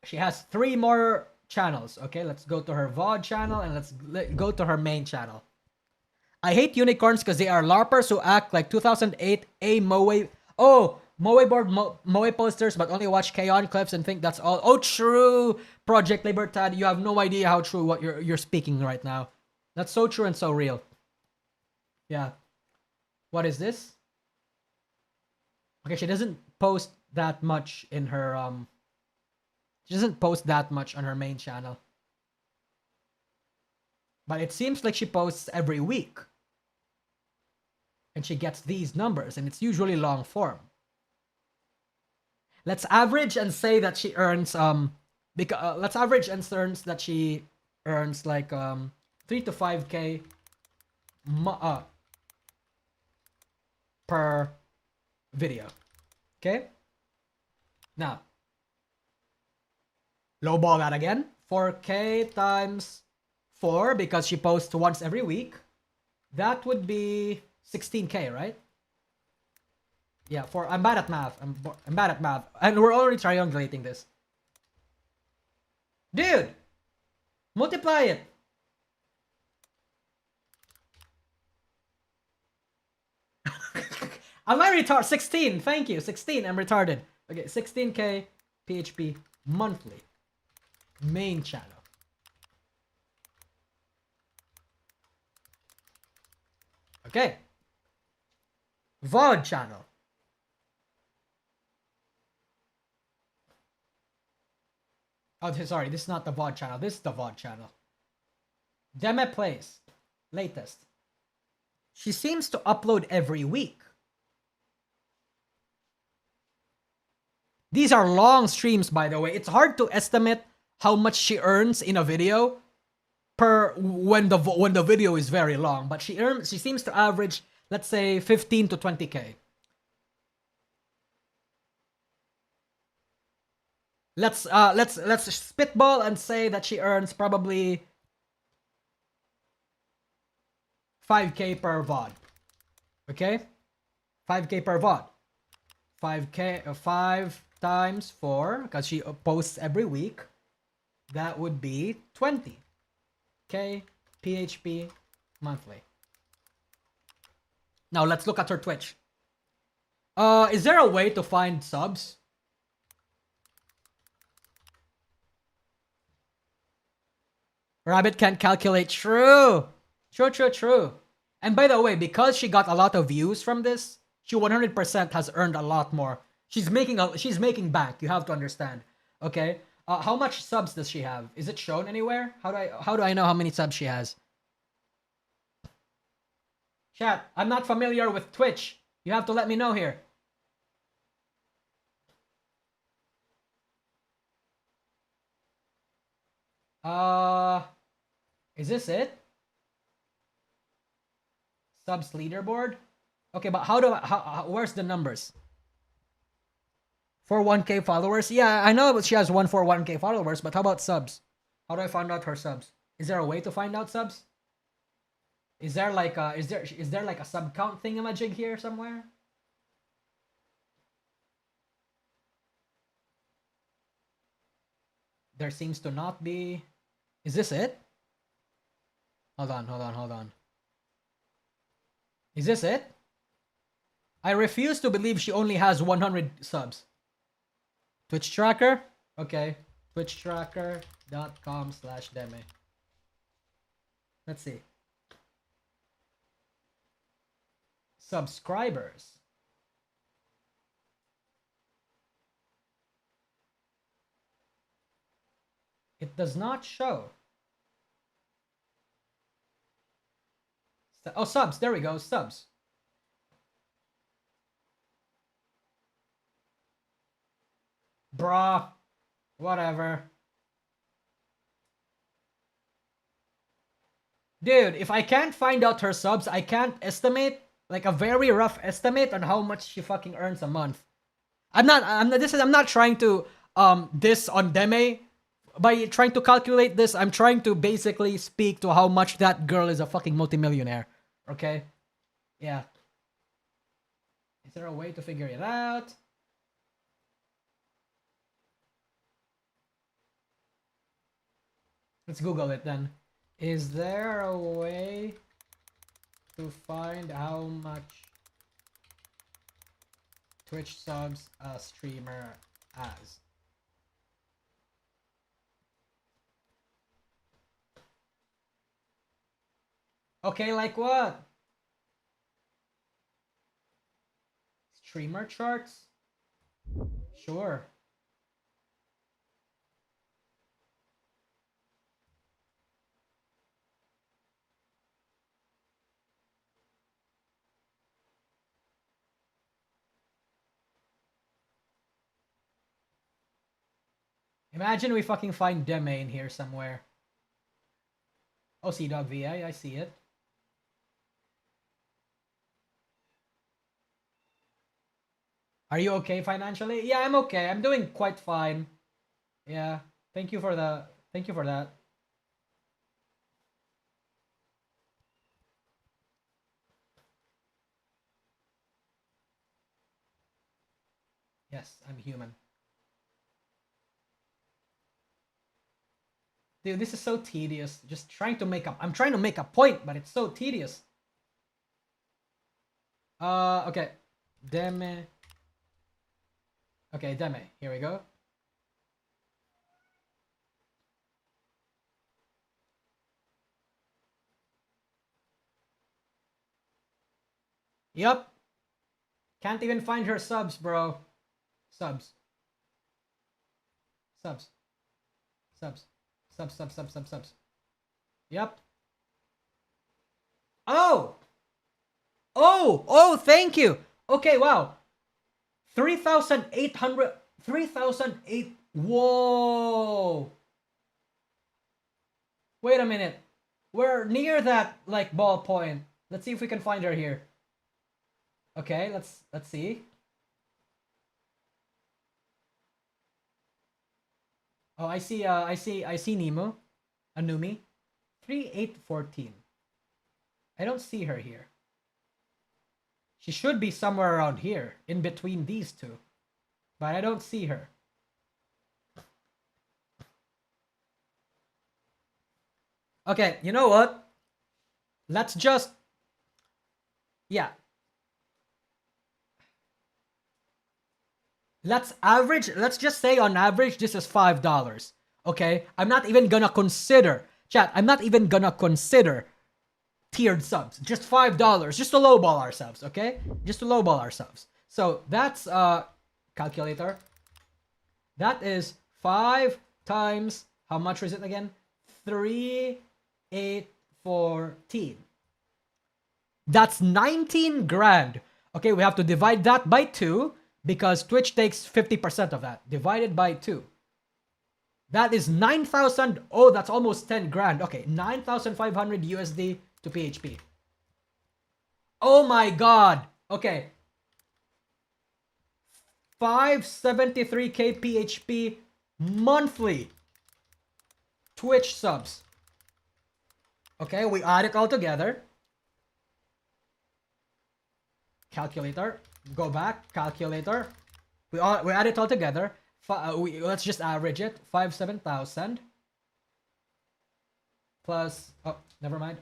she has 3 more channels. Okay, let's go to her VOD channel and let's go to her main channel. I hate unicorns because they are LARPers who act like 2008 Moe board Moe posters, but only watch K-On clips and think that's all. Oh, true, Project Libertad. You have no idea how true what you're speaking right now. That's so true and so real. Yeah. What is this? Okay, she doesn't post that much in her she doesn't post that much on her main channel. But it seems like she posts every week. And she gets these numbers, and it's usually long form. Let's average and say that she earns let's average and earns that she earns like 3 to 5k per video. Okay? Now, lowball that again. 4K times 4 because she posts once every week. That would be 16K, right? Yeah, I'm bad at math. I'm bad at math. And we're already triangulating this. Dude! Multiply it! Am I retarded? 16, thank you. 16, I'm retarded. Okay, 16K PHP monthly. Main channel. Okay. VOD channel. Oh, sorry, this is not the VOD channel. This is the VOD channel. Deme plays. Latest. She seems to upload every week. These are long streams, by the way. It's hard to estimate how much she earns in a video per when the video is very long, but she seems to average, let's say, 15 to 20K. Let's spitball and say that she earns probably 5K per VOD. Okay? 5K per VOD. 5K, 5 times 4, because she posts every week. That would be 20K PHP monthly. Now let's look at her Twitch. Is there a way to find subs? Rabbit can't calculate. True. True. And by the way, because she got a lot of views from this, she 100% has earned a lot more. She's making bank. You have to understand. Okay. How much subs does she have? Is it shown anywhere? How do I know how many subs she has? Chat, I'm not familiar with Twitch. You have to let me know here. Is this it? Subs leaderboard? Okay, but where's the numbers? For 1K followers? Yeah, I know she has 1K followers, but how about subs? How do I find out her subs? Is there a way to find out subs? Is there like a sub count thingamajig here somewhere? There seems to not be. Is this it? Hold on. Is this it? I refuse to believe she only has 100 subs. Twitch tracker? Okay. twitchtracker.com/deme. Let's see. Subscribers. It does not show. Oh, subs. There we go. Subs. Bruh. Whatever. Dude, if I can't find out her subs, I can't estimate, like a very rough estimate on how much she fucking earns a month. I'm not trying to diss on Deme. By trying to calculate this, I'm trying to basically speak to how much that girl is a fucking multimillionaire. Okay? Yeah. Is there a way to figure it out? Let's Google it then. Is there a way to find how much Twitch subs a streamer has? Okay, like what? Streamer charts? Sure. Imagine we fucking find Deme in here somewhere. Oh, Dog VI, I see it. Are you okay financially? Yeah, I'm okay. I'm doing quite fine. Yeah. Thank you for that. Yes, I'm human. Dude, this is so tedious. Just trying to make up. I'm trying to make a point, but it's so tedious. Okay. Deme. Okay, Deme. Here we go. Yup. Can't even find her subs, bro. Subs. Subs. Subs. Subs. Yup. Oh! Oh, thank you. Okay, wow. 3,800 3,008. Whoa. Wait a minute. We're near that like ballpoint. Let's see if we can find her here. Okay, let's see. Oh, I see Nemo. Anumi. 3814. I don't see her here. She should be somewhere around here, in between these two. But I don't see her. Okay, you know what? Let's just... Yeah. Let's just say on average, this is $5. Okay? I'm not even gonna consider... Chat, I'm not even gonna consider tiered subs. Just $5. Just to lowball ourselves, okay? Just to lowball ourselves. So, that's... calculator. That is 5 times... How much is it again? 3,814. That's 19 grand. Okay, we have to divide that by 2 because Twitch takes 50% of that. Divided by 2. That is 9,000. Oh, that's almost 10 grand. Okay, 9,500 USD to PHP. Oh my god. Okay. 573k PHP monthly Twitch subs. Okay, we add it all together. Calculator. Go back. Calculator. We add it all together. Let's just average it. 7,000 plus... Oh, never mind.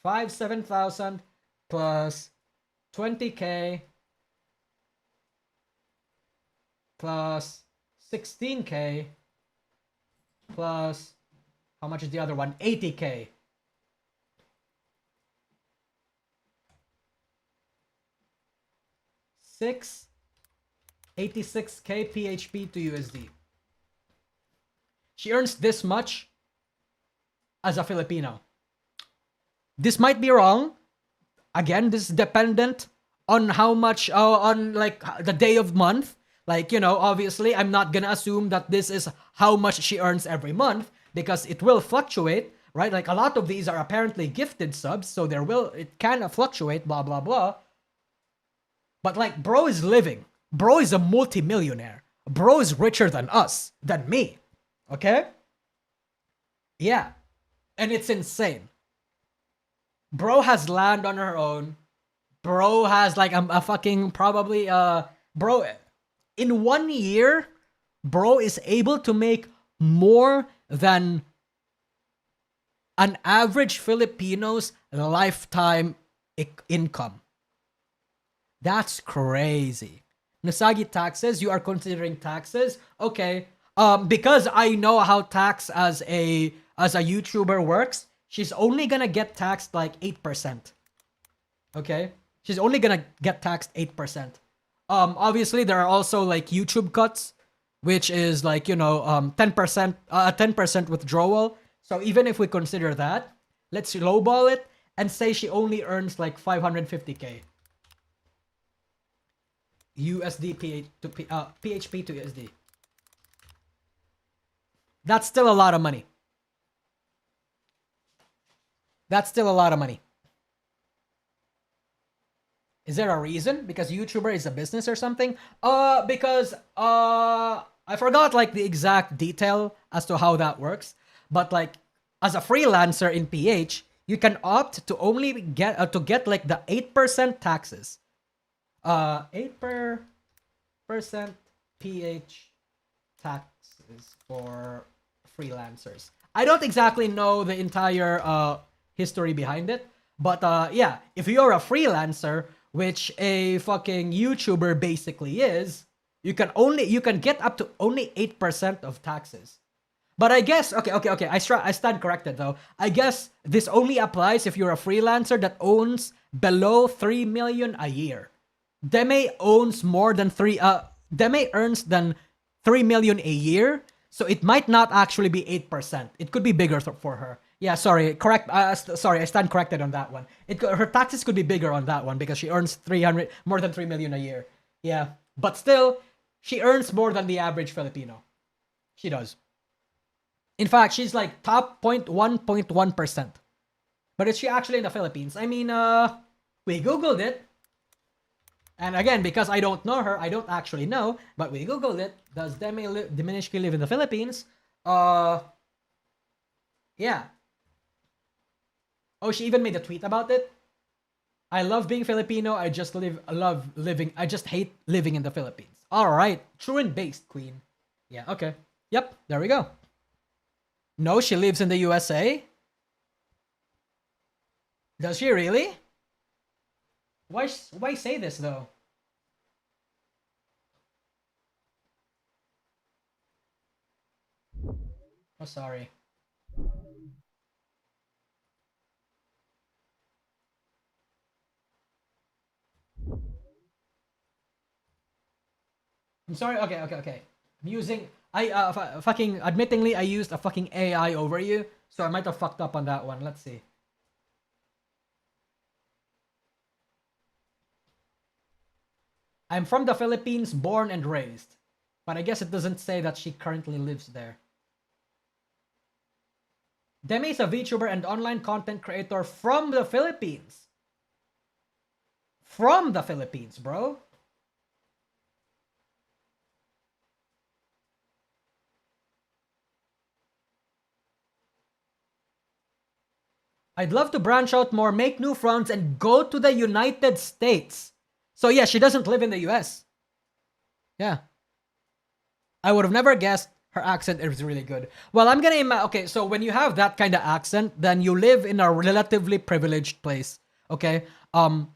7,000 plus 20k plus 16k plus... How much is the other one? 80k. 86k PHP to USD. She earns this much as a Filipino. This might be wrong. Again, this is dependent on how much, on like the day of month. Like, you know, obviously, I'm not gonna assume that this is how much she earns every month because it will fluctuate, right? Like a lot of these are apparently gifted subs, so it can fluctuate, blah, blah, blah. But like, bro is living. Bro is a multi-millionaire. Bro is richer than us, than me. Okay? Yeah. And it's insane. Bro has land on her own. Bro has like a fucking probably bro in 1 year, bro is able to make more than an average Filipino's lifetime income. That's crazy. Nasagi taxes, you are considering taxes? Okay. Because I know how tax as a YouTuber works, she's only gonna get taxed like 8%. Okay? She's only gonna get taxed 8%. Obviously there are also like YouTube cuts, which is like, you know, 10%, 10% withdrawal. So even if we consider that, let's lowball it and say she only earns like 550k. PHP to USD. That's still a lot of money. Is there a reason? Because YouTuber is a business or something? Because I forgot like the exact detail as to how that works. But like as a freelancer in PH, you can opt to only get like the 8% taxes. 8% PH taxes for freelancers. I don't exactly know the entire history behind it, but yeah, if you're a freelancer, which a fucking YouTuber basically is, you can get up to only 8% of taxes. But I guess okay. I stand corrected though. I guess this only applies if you're a freelancer that owns below 3 million a year. Deme owns more than Deme earns than 3 million a year, so it might not actually be 8%. It could be bigger for her. Yeah, sorry. Correct. Sorry, I stand corrected on that one. Her taxes could be bigger on that one because she earns more than 3 million a year. Yeah, but still, she earns more than the average Filipino. She does. In fact, she's like top 0.1%. But is she actually in the Philippines? I mean, we Googled it. And again, because I don't know her, I don't actually know, but we Googled it. Does Deme Diminishki live in the Philippines? Yeah. Oh, she even made a tweet about it. I love being Filipino. I just hate living in the Philippines. All right. True and based, queen. Yeah, okay. Yep, there we go. No, she lives in the USA? Does she really? Why say this though? Oh, sorry. I'm sorry. Okay. I'm using fucking admittingly I used a fucking AI over you, so I might have fucked up on that one. Let's see. I'm from the Philippines, born and raised. But I guess it doesn't say that she currently lives there. Deme is a VTuber and online content creator from the Philippines. From the Philippines, bro. I'd love to branch out more, make new fronts, and go to the United States. So yeah, she doesn't live in the US. Yeah. I would have never guessed her accent is really good. Well, I'm gonna okay, so when you have that kind of accent, then you live in a relatively privileged place. Okay? I'm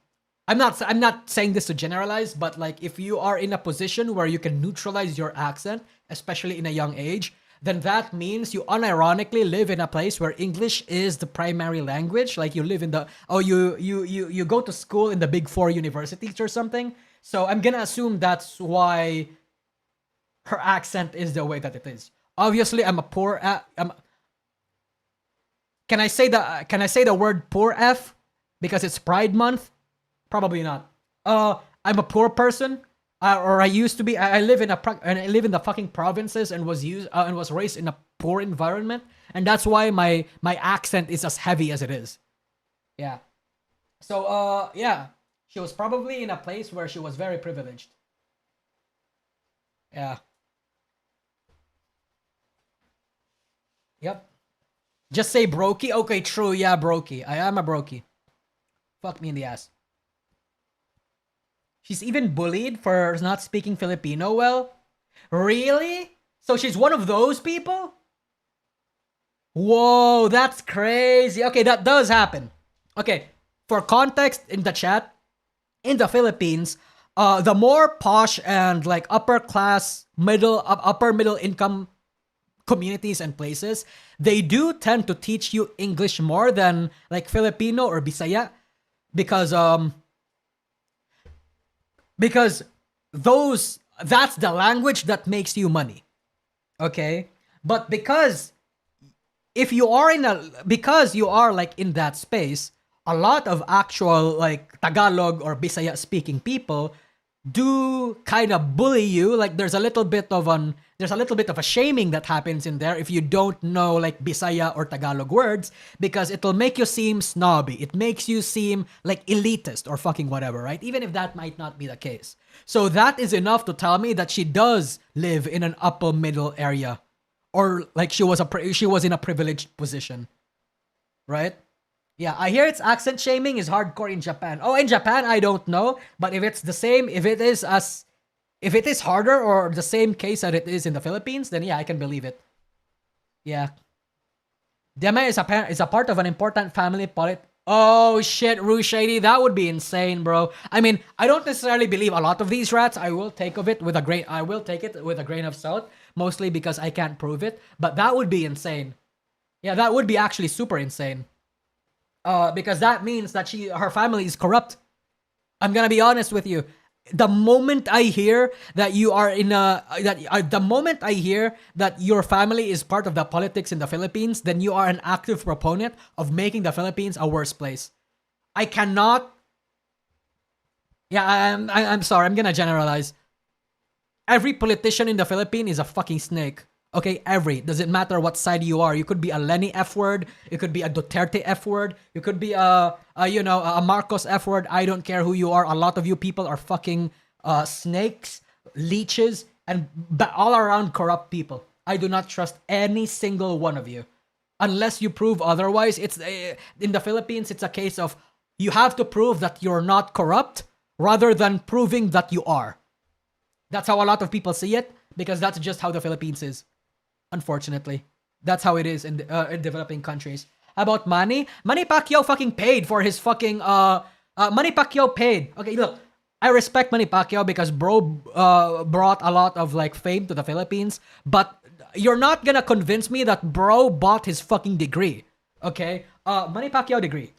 not saying this to generalize, but like if you are in a position where you can neutralize your accent, especially in a young age, then that means you unironically live in a place where English is the primary language. Like you live in the you go to school in the big four universities or something. So I'm gonna assume that's why her accent is the way that it is. Obviously, I'm a poor. Can I say the word poor F because it's Pride Month? Probably not. I'm a poor person. Or I used to be. I live in the fucking provinces and was raised in a poor environment, and that's why my accent is as heavy as it is. Yeah. So yeah, she was probably in a place where she was very privileged. Yeah. Yep. Just say brokey. Okay, true. Yeah, brokey. I am a brokey. Fuck me in the ass. She's even bullied for not speaking Filipino well? Really? So she's one of those people? Whoa, that's crazy. Okay, that does happen. Okay, for context in the chat, in the Philippines, the more posh and like upper middle income communities and places, they do tend to teach you English more than like Filipino or Bisaya because that's the language that makes you money. Okay? But because you are like in that space, a lot of actual like Tagalog or Bisaya speaking people, do kind of bully you. Like there's a little bit of a shaming that happens in there if you don't know like Bisaya or Tagalog words, because it'll make you seem snobby. It makes you seem like elitist or fucking whatever, right? Even if that might not be the case. So that is enough to tell me that she does live in an upper middle area, or like she was in a privileged position, right? Yeah, I hear it's accent shaming is hardcore in Japan. Oh, in Japan, I don't know. But if it's the same, if it is harder or the same case that it is in the Philippines, then yeah, I can believe it. Yeah. Deme is a part of an important family Oh shit, Rue Shady, that would be insane, bro. I mean, I don't necessarily believe a lot of these rats. I will take it with a grain of salt, mostly because I can't prove it. But that would be insane. Yeah, that would be actually super insane. Because that means that her family is corrupt. I'm gonna be honest with you. The moment I hear that the moment I hear that your family is part of the politics in the Philippines, then you are an active proponent of making the Philippines a worse place. I cannot. Yeah, I'm sorry. I'm gonna generalize. Every politician in the Philippines is a fucking snake. Okay, doesn't matter what side you are. You could be a Lenny F word. You could be a Duterte F word. You could be a Marcos F word. I don't care who you are. A lot of you people are fucking snakes, leeches, and all around corrupt people. I do not trust any single one of you. Unless you prove otherwise. It's in the Philippines, it's a case of you have to prove that you're not corrupt rather than proving that you are. That's how a lot of people see it, because that's just how the Philippines is. Unfortunately, that's how it is in developing countries. How about Manny? Manny Pacquiao fucking paid for his fucking Manny Pacquiao paid. Okay, look, I respect Manny Pacquiao because bro brought a lot of like fame to the Philippines, but you're not gonna convince me that bro bought his fucking degree. Okay, Manny Pacquiao degree.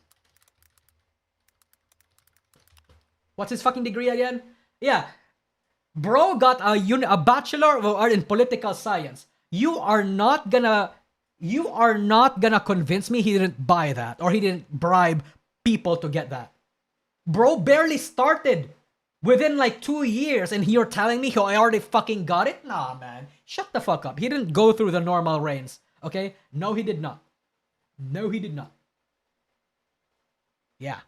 What's his fucking degree again? Yeah, bro got a bachelor of art in political science. You are not gonna convince me he didn't buy that or he didn't bribe people to get that. Bro barely started within like 2 years and you're telling me he already fucking got it? Nah, man. Shut the fuck up. He didn't go through the normal reigns. Okay? No, he did not. No, he did not. Yeah.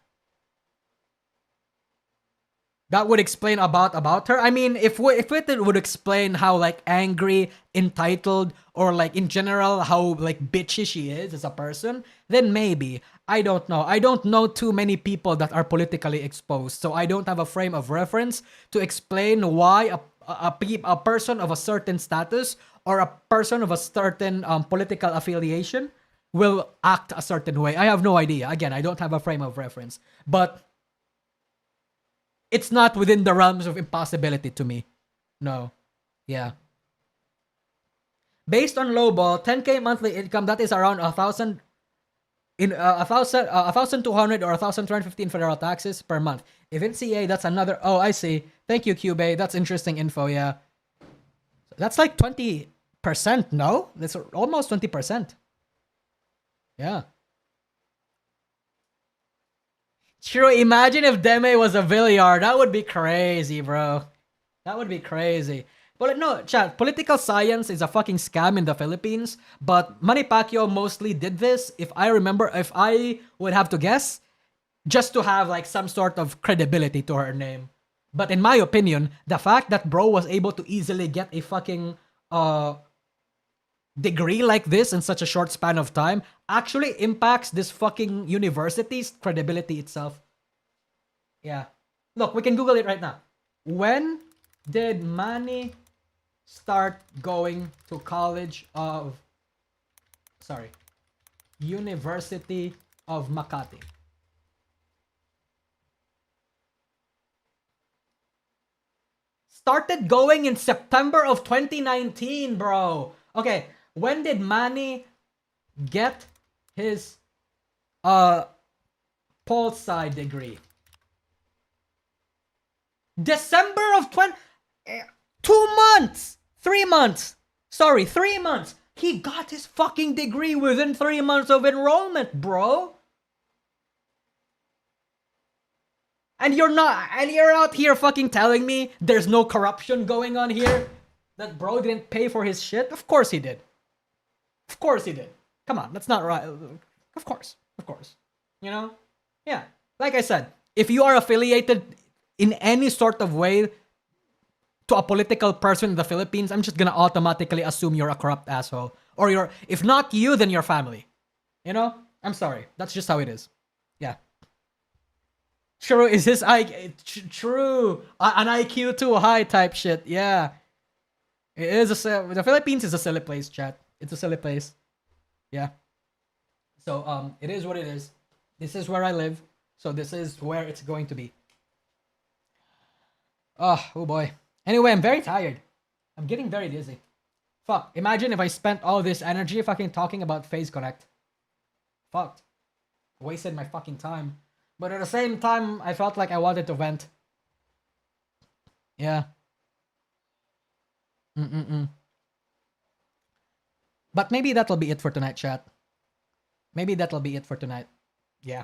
That would explain about her. I mean, if it would explain how like angry, entitled, or like in general how like bitchy she is as a person, then maybe. I don't know. I don't know too many people that are politically exposed, so I don't have a frame of reference to explain why a person of a certain status or a person of a certain political affiliation will act a certain way. I have no idea. Again, I don't have a frame of reference, but it's not within the realms of impossibility to me. No. Yeah. Based on lowball, 10k monthly income, that is around 1,000 in 1,200 or 1,215 federal taxes per month. If in CA, that's another. Oh, I see. Thank you, Cube. That's interesting info. Yeah. That's like 20%. No, that's almost 20%. Yeah. True, imagine if Deme was a Villar. That would be crazy, bro. That would be crazy. But no, chat, political science is a fucking scam in the Philippines. But Manny Pacquiao mostly did this, if I would have to guess, just to have like some sort of credibility to her name. But in my opinion, the fact that bro was able to easily get a fucking degree like this in such a short span of time actually impacts this fucking university's credibility itself. Yeah. Look, we can Google it right now. When did Manny start going to University of Makati? Started going in September of 2019, bro. Okay, when did Manny get his pol sci degree? December of 2 months! 3 months! Sorry, 3 months! He got his fucking degree within 3 months of enrollment, bro! And you're not, and you're out here fucking telling me there's no corruption going on here? That bro didn't pay for his shit? Of course he did. Of course he did. Come on, that's not right. Of course. You know? Yeah. Like I said, if you are affiliated in any sort of way to a political person in the Philippines, I'm just gonna automatically assume you're a corrupt asshole. Or you're, if not you, then your family. You know? I'm sorry. That's just how it is. Yeah. True, is his true an IQ too high type shit? Yeah, it is the Philippines is a silly place, chat. It's a silly place. Yeah. So it is what it is. This is where I live. So this is where it's going to be. Oh boy. Anyway, I'm very tired. I'm getting very dizzy. Fuck. Imagine if I spent all this energy fucking talking about Phase Connect. Fucked. Wasted my fucking time. But at the same time, I felt like I wanted to vent. Yeah. But maybe that'll be it for tonight, chat. Maybe that'll be it for tonight. Yeah.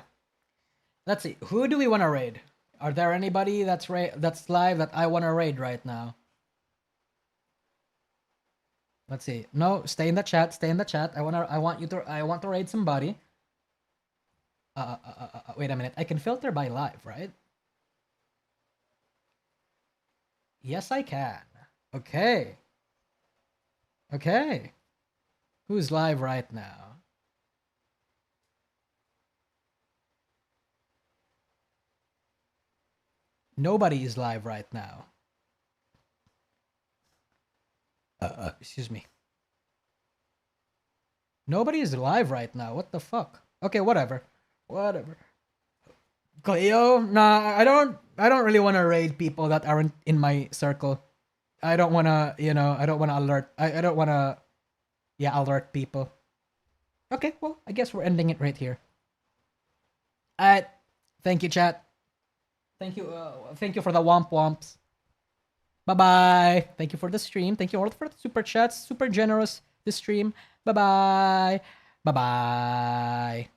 Let's see. Who do we want to raid? Are there anybody that's live that I want to raid right now? Let's see. No, stay in the chat. Stay in the chat. I want to raid somebody. Wait a minute. I can filter by live, right? Yes, I can. Okay. Okay. Who's live right now? Nobody is live right now. Excuse me. Nobody is live right now. What the fuck? Okay, whatever. Cleo? Nah, I don't really want to raid people that aren't in my circle. I don't want to, I don't want to alert. I don't want to, alert people. Okay, well, I guess we're ending it right here. Alright. Thank you, chat. Thank you for the womp womps. Bye-bye. Thank you for the stream. Thank you all for the super chats. Super generous this stream. Bye-bye. Bye-bye.